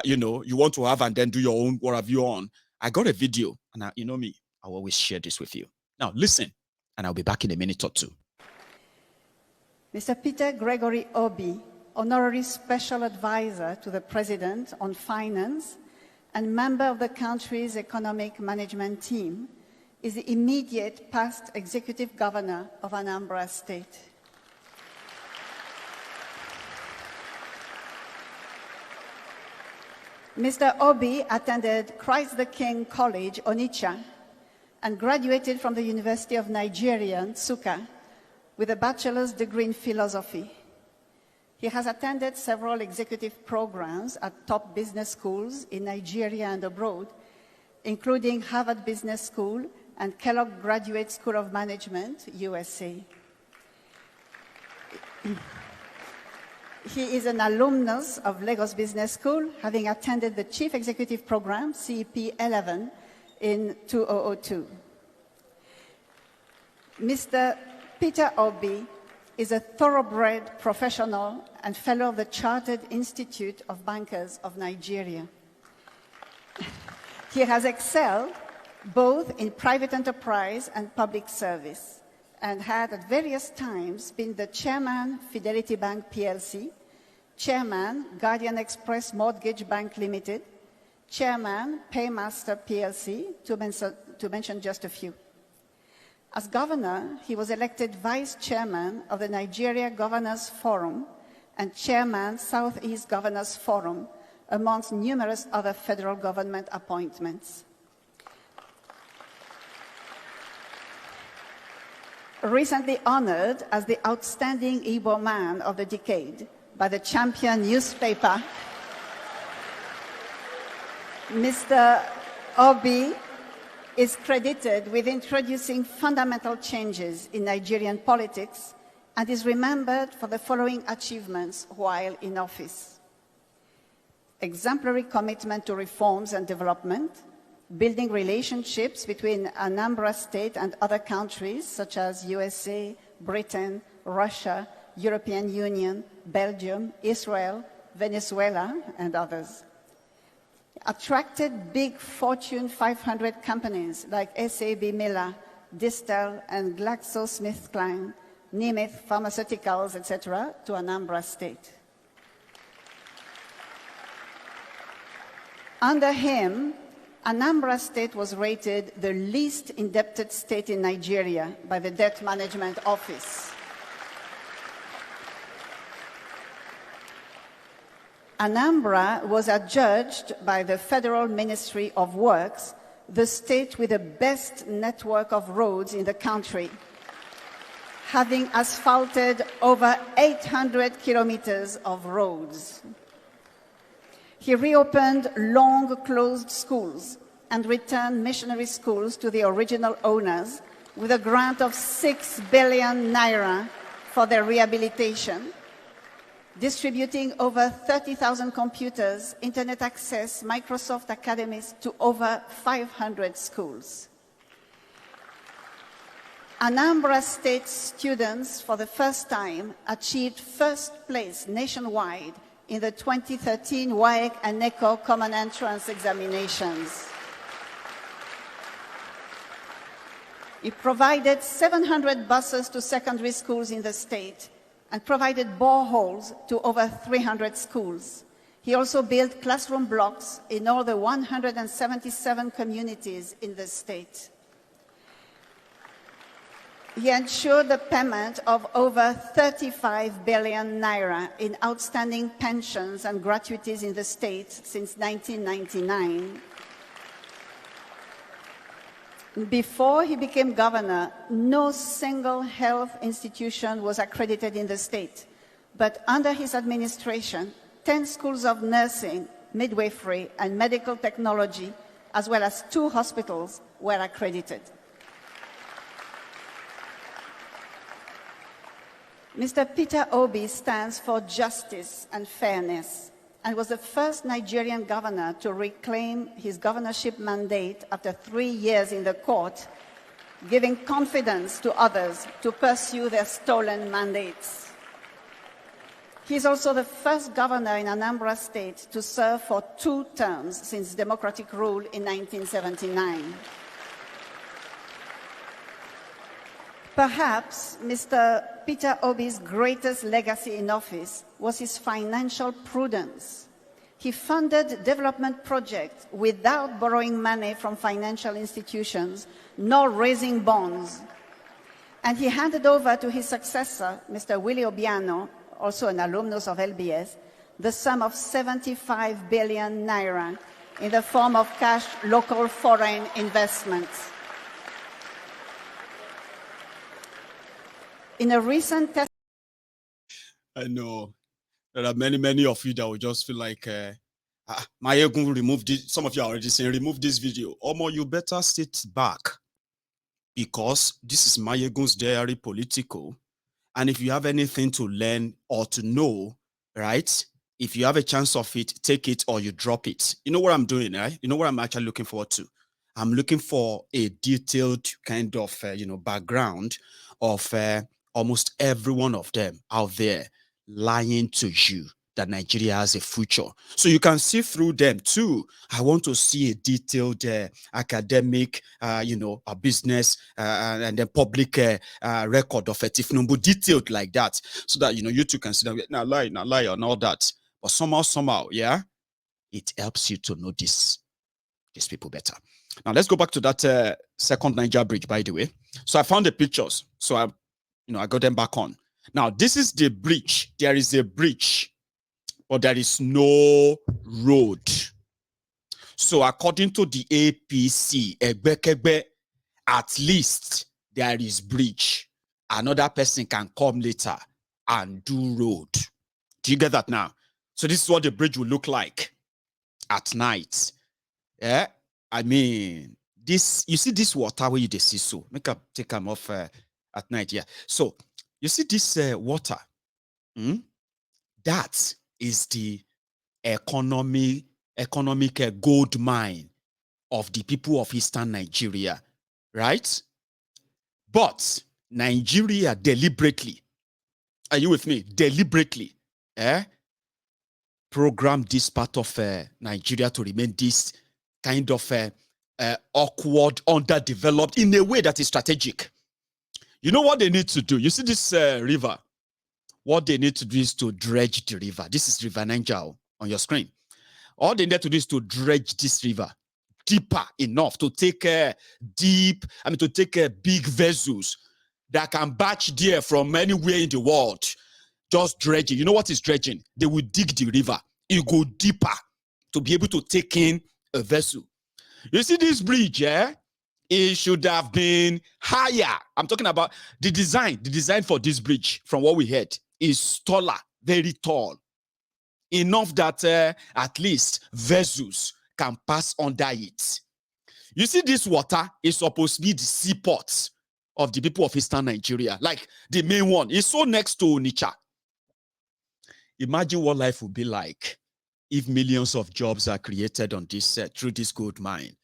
you want to have and then do your own what have you on, I got a video, and you know me, I'll always share this with you. Now listen, and I'll be back in a minute or two. Mr. Peter Gregory Obi, Honorary Special Advisor to the President on Finance and member of the country's economic management team, is the immediate past executive governor of Anambra State. Mr. Obi attended Christ the King College, Onitsha, and graduated from the University of Nigeria, Nsukka, with a bachelor's degree in philosophy. He has attended several executive programs at top business schools in Nigeria and abroad, including Harvard Business School and Kellogg Graduate School of Management, USA. He is an alumnus of Lagos Business School, having attended the Chief Executive Program, CEP 11, in 2002. Mr. Peter Obi is a thoroughbred professional and fellow of the Chartered Institute of Bankers of Nigeria. He has excelled both in private enterprise and public service, and had at various times been the chairman, Fidelity Bank PLC, chairman, Guardian Express Mortgage Bank Limited, chairman, Paymaster PLC, to mention just a few. As governor, he was elected vice chairman of the Nigeria Governors Forum and chairman, Southeast Governors Forum, amongst numerous other federal government appointments. Recently honored as the outstanding Igbo man of the decade by the Champion newspaper, Mr. Obi is credited with introducing fundamental changes in Nigerian politics and is remembered for the following achievements while in office: exemplary commitment to reforms and development, building relationships between Anambra State and other countries such as USA, Britain, Russia, European Union, Belgium, Israel, Venezuela, and others. Attracted big Fortune 500 companies like SAB Miller, Distel, and GlaxoSmithKline, Nemeth Pharmaceuticals, etc., to Anambra State. Under him, Anambra State was rated the least indebted state in Nigeria by the Debt Management Office. Anambra was adjudged by the Federal Ministry of Works the state with the best network of roads in the country, having asphalted over 800 kilometers of roads. He reopened long-closed schools and returned missionary schools to the original owners with a grant of 6 billion naira for their rehabilitation, distributing over 30,000 computers, internet access, Microsoft academies to over 500 schools. Anambra State students, for the first time, achieved first place nationwide in the 2013 WAEC and NECO Common Entrance examinations. He provided 700 buses to secondary schools in the state and provided boreholes to over 300 schools. He also built classroom blocks in all the 177 communities in the state. He ensured the payment of over 35 billion naira in outstanding pensions and gratuities in the state since 1999. Before he became governor, no single health institution was accredited in the state. But under his administration, 10 schools of nursing, midwifery, and medical technology, as well as 2 hospitals, were accredited. Mr. Peter Obi stands for justice and fairness and was the first Nigerian governor to reclaim his governorship mandate after 3 years in the court, giving confidence to others to pursue their stolen mandates. He is also the first governor in Anambra State to serve for 2 terms since democratic rule in 1979. Perhaps Mr. Peter Obi's greatest legacy in office was his financial prudence. He funded development projects without borrowing money from financial institutions, nor raising bonds. And he handed over to his successor, Mr. Willie Obiano, also an alumnus of LBS, the sum of 75 billion naira in the form of cash local foreign investments. In a recent test, I know there are many of you that will just feel like Mayegun remove this. Some of you are already saying remove this video. Omo, you better sit back because this is Mayegun's diary political. And if you have anything to learn or to know, right? If you have a chance of it, take it or you drop it. You know what I'm doing, right? You know what I'm actually looking forward to? I'm looking for a detailed kind of, background of almost every one of them out there lying to you that Nigeria has a future. So you can see through them too. I want to see a detailed academic, a business and then public record of it, if no more detailed like that, so that, you too can see that, now lie, and all that. But somehow, yeah, it helps you to know these people better. Now let's go back to that second Niger bridge, by the way. So I found the pictures. So I got them back on. Now, this is the bridge. There is a bridge, but there is no road. So according to the APC, at least there is bridge. Another person can come later and do road. Do you get that now? So this is what the bridge will look like at night. Yeah, I mean, this, you see this water where you see, so make up take them off at night. Yeah. So you see this water, that is the economic gold mine of the people of Eastern Nigeria, right? But Nigeria deliberately, are you with me? Deliberately, program this part of Nigeria to remain this kind of awkward, underdeveloped in a way that is strategic. You know what they need to do? You see this river? What they need to do is to dredge the river. This is River Niger on your screen. All they need to do is to dredge this river deeper enough to take big vessels that can batch there from anywhere in the world. Just dredging. You know what is dredging? They will dig the river You go deeper to be able to take in a vessel. You see this bridge, it should have been higher. I'm talking about the design. The design for this bridge, from what we heard, is taller, very tall. Enough that at least vessels can pass under it. You see, this water is supposed to be the seaport of the people of Eastern Nigeria, like the main one. It's so next to Onitsha. Imagine what life would be like if millions of jobs are created on this set through this gold mine.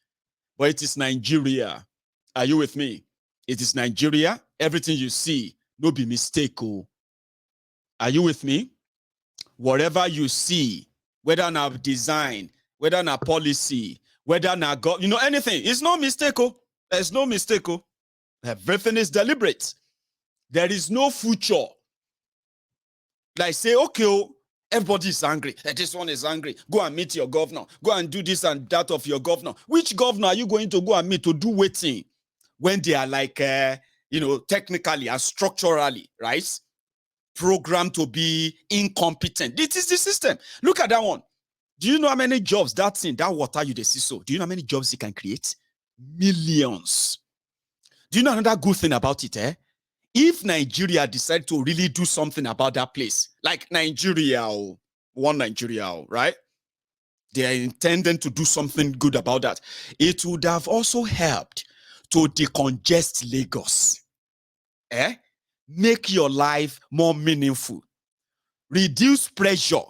But it is Nigeria. Are you with me? It is Nigeria. Everything you see, no be mistake. Oh. Are you with me? Whatever you see, whether now design, whether now policy, whether now anything, it's no mistake. Oh. There's no mistake. Oh. Everything is deliberate. There is no future. Like say, okay, oh, everybody is angry. This one is angry. Go and meet your governor. Go and do this and that of your governor. Which governor are you going to go and meet to do waiting when they are like, technically and structurally, right? Programmed to be incompetent. This is the system. Look at that one. Do you know how many jobs that water you see so? Do you know how many jobs it can create? Millions. Do you know another good thing about it, If Nigeria decide to really do something about that place, like Nigeria, one Nigeria, right? They are intending to do something good about that. It would have also helped to decongest Lagos. Make your life more meaningful. Reduce pressure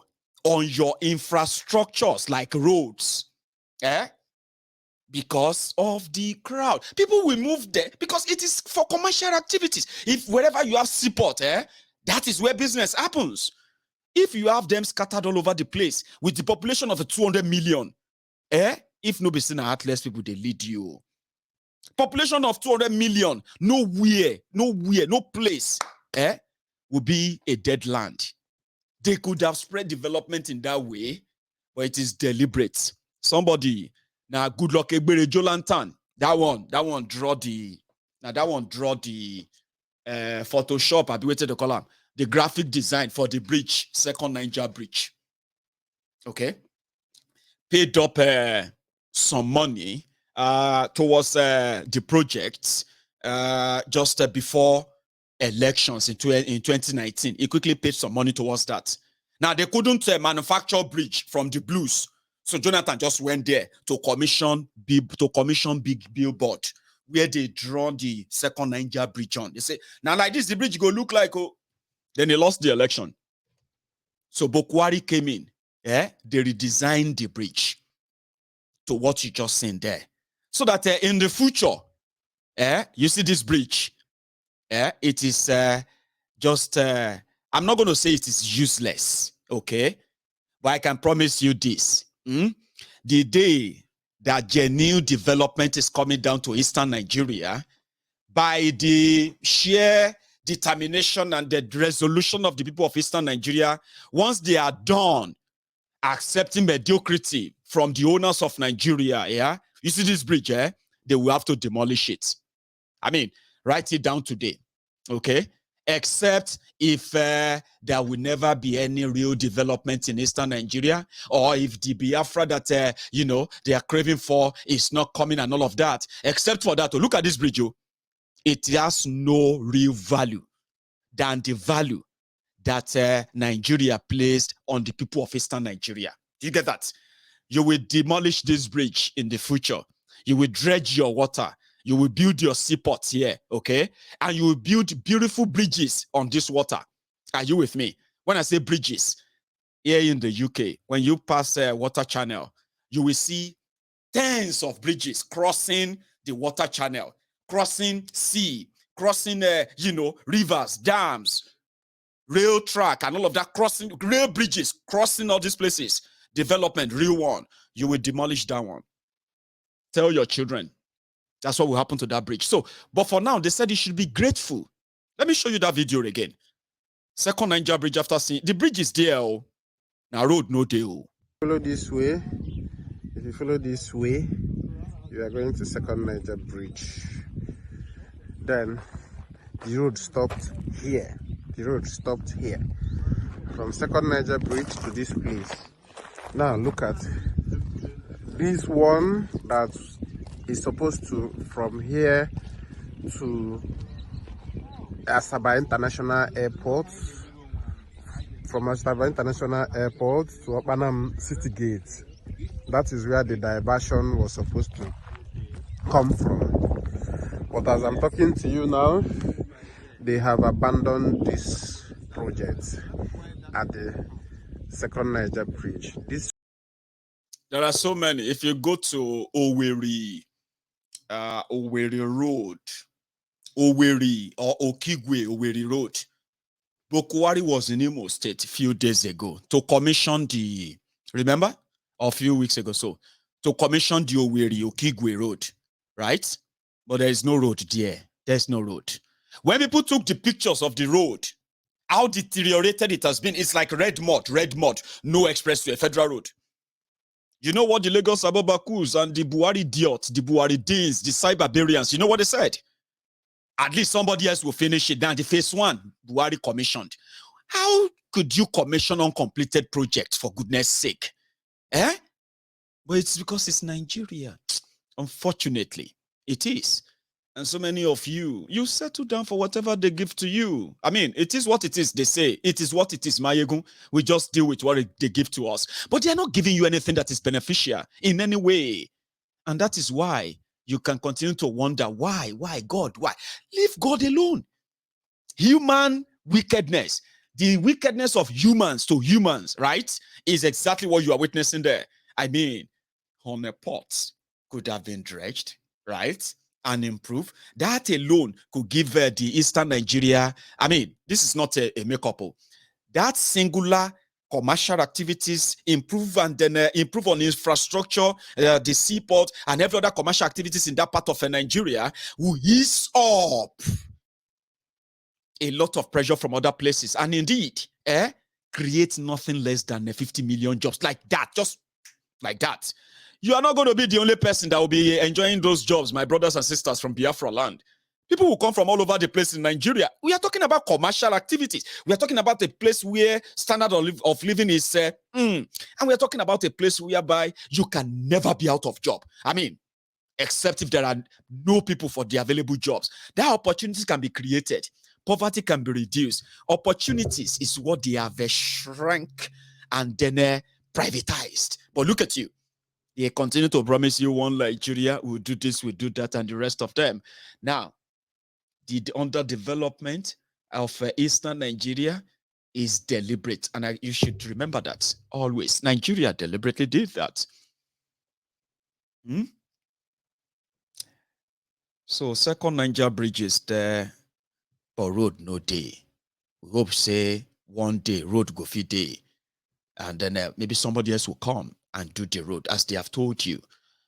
on your infrastructures like roads. Because of the crowd. People will move there because it is for commercial activities. If wherever you have seaport, that is where business happens. If you have them scattered all over the place with the population of 200 million, if no be seen heartless people, they lead you. Population of 200 million, nowhere, no place, will be a dead land. They could have spread development in that way, but it is deliberate. Somebody, now good luck, Egbere Jolantan. That one draw the Photoshop. I'll be waiting to call him the graphic design for the bridge, second Niger bridge. Okay, paid up some money towards the project just before elections in 2019. He quickly paid some money towards that. Now they couldn't manufacture bridge from the blues. So Jonathan just went there to commission big billboard where they draw the second Niger bridge on. They say, now like this, the bridge go look like, oh. Then they lost the election. So Bokwari came in. They redesigned the bridge to what you just seen there. So that in the future, you see this bridge, it is just, I'm not going to say it is useless, okay? But I can promise you this. The day that genuine development is coming down to Eastern Nigeria, by the sheer determination and the resolution of the people of Eastern Nigeria, once they are done accepting mediocrity from the owners of Nigeria, you see this bridge, they will have to demolish it. I mean, write it down today, okay? Except if there will never be any real development in Eastern Nigeria, or if the Biafra that, they are craving for is not coming and all of that. Except for that, look at this bridge, it has no real value than the value that Nigeria placed on the people of Eastern Nigeria. Do you get that? You will demolish this bridge in the future. You will dredge your water. You will build your seaports here, okay? And you will build beautiful bridges on this water. Are you with me? When I say bridges, here in the UK, when you pass a water channel, you will see tens of bridges crossing the water channel, crossing sea, crossing, rivers, dams, rail track, and all of that, crossing, rail bridges, crossing all these places. Development, real one. You will demolish that one. Tell your children. That's what will happen to that bridge. So, but for now, they said you should be grateful. Let me show you that video again. Second Niger bridge after seeing the bridge is there. Now road no deal. Follow this way. If you follow this way, you are going to second Niger bridge. Then the road stopped here. The road stopped here. From second Niger bridge to this place. Now look at this one that is supposed to from here to Asaba International Airport, from Asaba International Airport to Opanam City Gate. That is where the diversion was supposed to come from. But as I'm talking to you now, they have abandoned this project at the second Niger Bridge. There are so many. If you go to Owerri Road, Owerri or Okigwe Owerri Road, Bokwari was in Imo State a few days ago to commission the, remember? A few weeks ago, so to commission the Owerri Okigwe Road, right? But there is no road there. There's no road. When people took the pictures of the road, how deteriorated it has been, it's like red mud, no expressway, federal road. You know what the Lagos Ababakus and the Buhari idiots, the Buhari Deans, the cyberbarians, you know what they said? At least somebody else will finish it. Then the phase one, Buhari commissioned. How could you commission uncompleted projects, for goodness sake? Eh? But it's because it's Nigeria. Unfortunately, it is. And so many of you settle down for whatever they give to you. I mean, it is what it is, they say. It is what it is, Mayegun. We just deal with what they give to us. But they're not giving you anything that is beneficial in any way. And that is why you can continue to wonder, why, God, why? Leave God alone. Human wickedness, the wickedness of humans to humans, right, is exactly what you are witnessing there. I mean, on a pot could have been dredged, right? And improve. That alone could give the Eastern Nigeria, I mean, this is not a make-up. That singular commercial activities, improve and then improve on infrastructure, the seaport, and every other commercial activities in that part of Nigeria will ease up a lot of pressure from other places. And indeed, create nothing less than 50 million jobs like that, just like that. You are not going to be the only person that will be enjoying those jobs, my brothers and sisters from Biafra land. People will come from all over the place in Nigeria. We are talking about commercial activities. We are talking about a place where standard of living is, and we are talking about a place whereby you can never be out of job. I mean, except if there are no people for the available jobs. There are opportunities can be created. Poverty can be reduced. Opportunities is what they have shrunk and then privatized. But look at you. They continue to promise you one Nigeria will do this, will do that, and the rest of them. Now, the underdevelopment of Eastern Nigeria is deliberate. And you should remember that always. Nigeria deliberately did that. So, second Niger bridge is there, but road no day. We hope say one day road go fit day. And then maybe somebody else will come and do the road, as they have told you.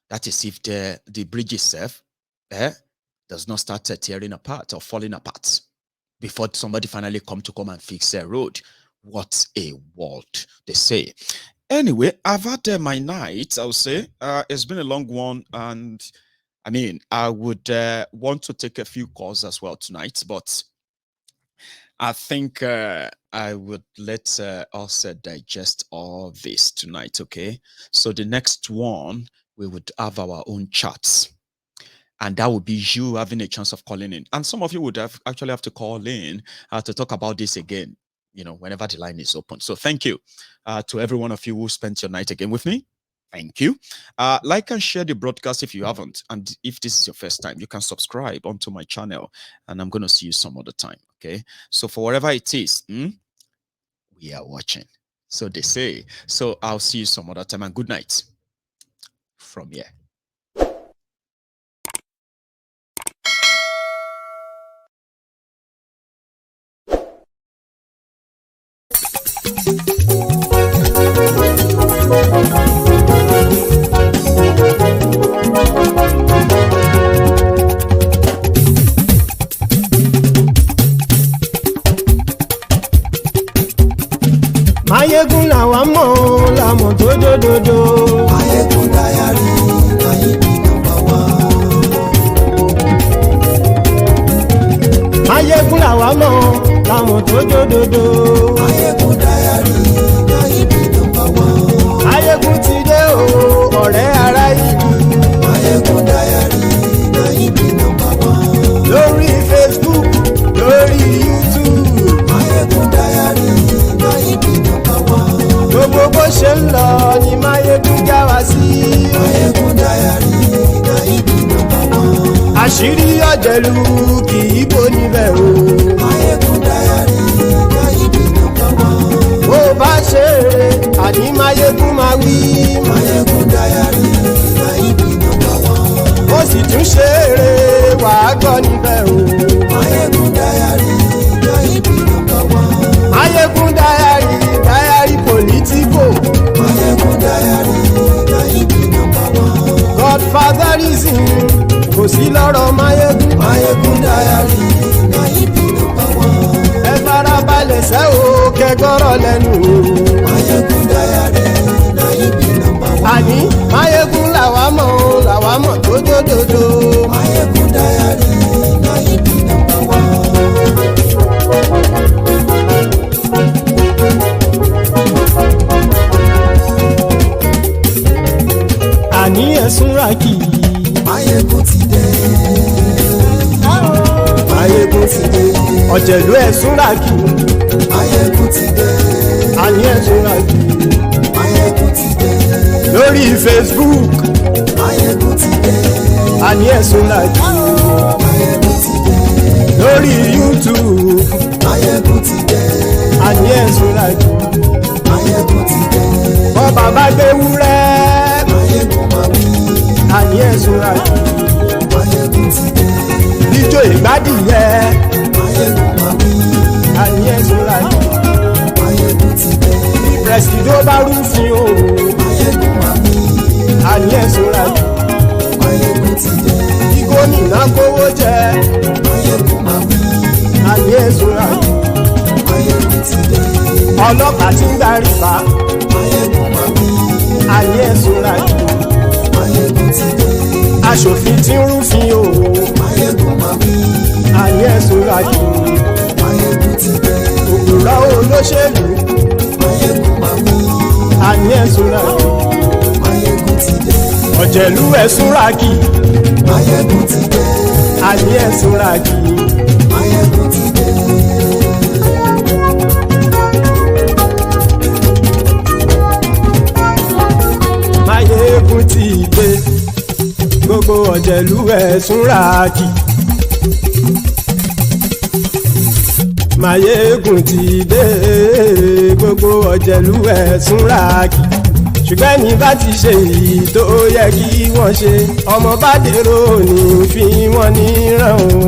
That is if the bridge itself does not start tearing apart or falling apart before somebody finally come and fix their road. What a world, they say. Anyway, I've had my night, I'll say. It's been a long one, and I mean, I would want to take a few calls as well tonight, but I think I would let us digest all this tonight, okay? So the next one, we would have our own chats. And that would be you having a chance of calling in. And some of you would actually have to call in to talk about this again, whenever the line is open. So thank you to every one of you who spent your night again with me. Thank you. Like and share the broadcast if you haven't. And if this is your first time, you can subscribe onto my channel. And I'm going to see you some other time. Okay. So for whatever it is, we are watching. So they say. So I'll see you some other time. And good night from here. Mayegun làwa mọ̀ làmọ̀ tó dòdòdò. Mayegun dayari Mayegun number one. Mayegun làwa mọ̀ làmọ̀ tó dòdòdò. Mayegun dayari Mayegun number one. àṣírí ọ̀jẹ̀lú kì í bò níbẹ̀ o. Máyégún Diary Náíbì nọ́mbà wán. bó bá ṣe eré àní Máyégún máa wí. Máyégún Diary Náíbì nọ́mbà wán. ó sì tún ṣe eré wàá gbọ́ níbẹ̀ o. Máyégún Diary Náíbì nọ́mbà wán. Máyégún Diary politico. Máyégún Diary Náíbì nọ́mbà wán. Godfatherism kò sí lọ́rọ̀ Máyégún. Máyégún Diary Náíbì nọ́mbà wán. ẹ farabalẹ̀ sẹ́ o kẹgbọ́rọ̀ lẹ́nu o. Máyégún Diary Náíbì nọ́mbà wán. àní Máyégún làwa mọ̀ dódódódó. Máyégún Diary Náíbì nọ́mbà wán. àní ẹ̀sùn ràkì. Máyégún ti dé. Máyégún ti dé. ọ̀jẹ̀lú ẹ̀sùn ràkì. Máyégún ti dé. àní ẹ̀sùn ràkì. Máyégún ti dé. lórí Facebook. Máyégún ti dé. àní ẹ̀sùn ràkì. Máyégún ti dé. lórí YouTube. Máyégún ti dé. àní ẹ̀sùn ràkì. Máyégún ti dé. bọ́ bàbá gbé wúrẹ́. Máyégún máa wí. àní ẹ̀sùn ràkì. Máyégún ti dé. ijó ìgbádìyẹ. Máyégún máa wí. àní ẹ̀sùn ràkì. Máyégún ti dé. pẹ̀sìdó bá rúfin o. Máyégún máa wí. àní ẹ̀sùn ràkì. Máyégún ti dé. kí gómìnà kówó jẹ. Máyégún máa wí. àní ẹ̀sùn ràkì. Máyégún ti dé. ọlọ́pàá tí ń darí bá. Máyégún máa wí. àní ẹ̀sùn ràkì. Máyégún ti dé. aṣòfin tí ń rúfin o. Máyégún máa wí. àní ẹ̀sùn ràkì. Máyégún ti dé. òpùrọ́ olóṣèlú. Máyégún máa wí. àní ẹ̀sùn ràkì. Máyégún ti dé. ọ̀jẹ̀lú ẹ̀sùn ràkì. Máyégún ti dé. àní ẹ̀sùn ràkì. Máyégún ti dé. Máyégún ti dé. gbogbo ọ̀jẹ̀lú ẹ̀sùn ràkì. Máyégún ti dé. gbogbo ọ̀jẹ̀lú ẹ̀sùn ràkì. ṣùgbọ́n ní bá ti ṣe èyí tó yẹ kí wọ́n ṣe ọmọ bá dèrò ní fi wọ́n níran o.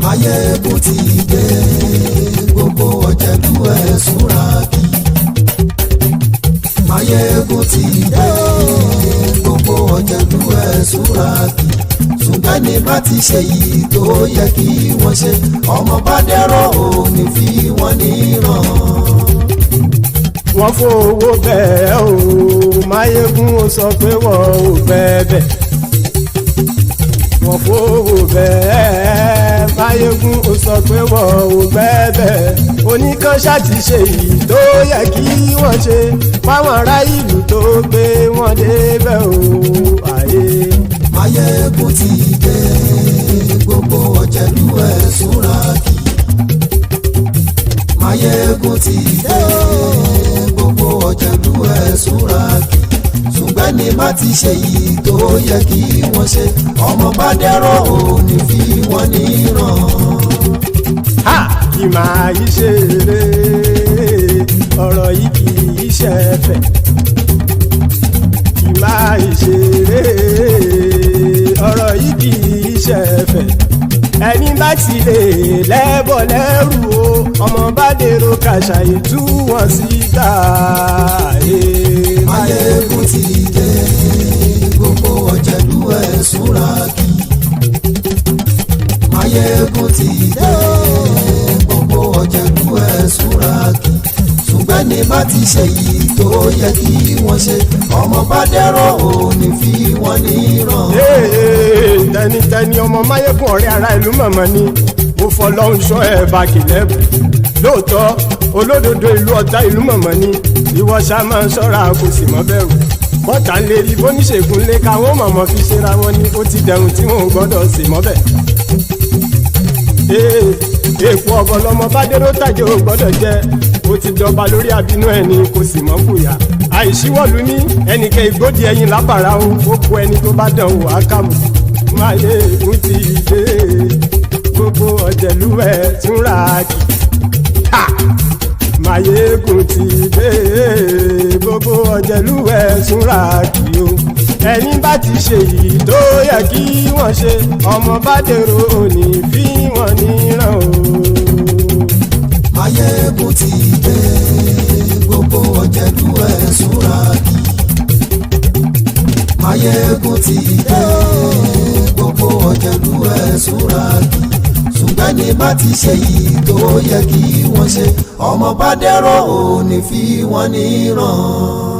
Máyégún ti dé. Gbogbo ọ̀jẹ̀lú ẹ̀sùn ràkì. Máyégún ti dé. Gbogbo ọ̀jẹ̀lú ẹ̀sùn ràkì. ṣùgbọ́n ní bá ti ṣe yìí tó yẹ kí wọ́n ṣe ọmọ bá dẹ́rọ̀ ò ní fi wọ́n níran. wọ́n fowó bẹ́ẹ̀ o Máyégún ó sọ pé wọ́n ò bẹ́ẹ̀ wọ́n fowó bẹ́ẹ̀ Máyégún ó sọ pé wọ́n ò bẹ́ẹ̀ oníkan ṣáàtì ṣe yìí tó yẹ kí wọ́n ṣe fáwọn ará ìlú tó gbé wọn débẹ̀ o àyè. Máyégún ti dé gbogbo ọ̀jẹ̀lú ẹ̀sùn ràkì. Máyégún ti dé gbogbo ọ̀jẹ̀lú ẹ̀sùn ràkì. ṣùgbọ́n ní má ti ṣe yìí tó yẹ kí wọ́n ṣe ọmọ bá dẹ́rọ̀ ò ní fi wọ́n níran. kì máa yí ṣe eré ọ̀rọ̀ yìí kì í ṣe ẹ̀fẹ̀ kì máa yí ṣe eré ọ̀rọ̀ yìí kì í ṣe ẹ̀fẹ̀ ẹni bá ti lè lẹ́bọ̀ lẹ́rù o ọmọ bá dèrò kàṣàyè tú wọn síta. Máyégún ti dé gbogbo ọ̀jẹ̀lú ẹ̀sùn ràkì. Máyégún ti dé gbogbo ọ̀jẹ̀lú ẹ̀sùn ràkì. ṣùgbọ́n ní bá ti ṣe yìí tó yẹ kí wọ́n ṣe ọmọ bá dẹ́rọ̀ ò ní fi wọ́n níran. tẹnitẹni ọmọ Máyégún ọ̀rẹ́ ara ìlú mọ̀mọ́ ni mo fọlọ́hún ṣọ́ ẹ̀ bá kìlẹ́bù lóòótọ́ olódodo ìlú ọ̀tá ìlú mọ̀mọ́ ni ìwọ ṣá máa ń ṣọ́ra kò sì mọ́ bẹ̀rù bọ́tà ń lè rí bóníṣègùn lé káwọn mọ̀mọ́ fi ṣera wọn ni ó ti dẹrùn tí wọn ò gbọ́dọ̀ sì mọ́ bẹ̀. èèpo ọ̀bọ lọmọ bá dérò tàjẹ́ ò gbọ́dọ̀ jẹ́ ó ti dọba lórí àbínú ẹni kò sì mọ́ fòyà àìsíwọ́lu ní ẹnìkẹ́ ìgbódì ẹyin lábàrá o ó kó ẹni tó bá dán wò á kàmù Máyégún ti dé gbogbo ọ̀jẹ̀lú ẹ̀ túnra kì. Máyégún ti dé gbogbo ọ̀jẹ̀lú ẹ̀ túnra kì o. Ẹni bá ti ṣe yìí tó yẹ kí wọ́n ṣe ọmọ bá dèrò òní fi wọ́n níran o. Máyégún ti dé gbogbo ọ̀jẹ̀lú ẹ̀ túnra kì. Máyégún ti dé gbogbo ọ̀jẹ̀lú ẹ̀ túnra kì. Ṣùgbọ́n ní bá ti ṣe yìí tó yẹ kí wọ́n ṣe ọmọ bá dẹ̀rọ̀ òní fi wọ́n níran.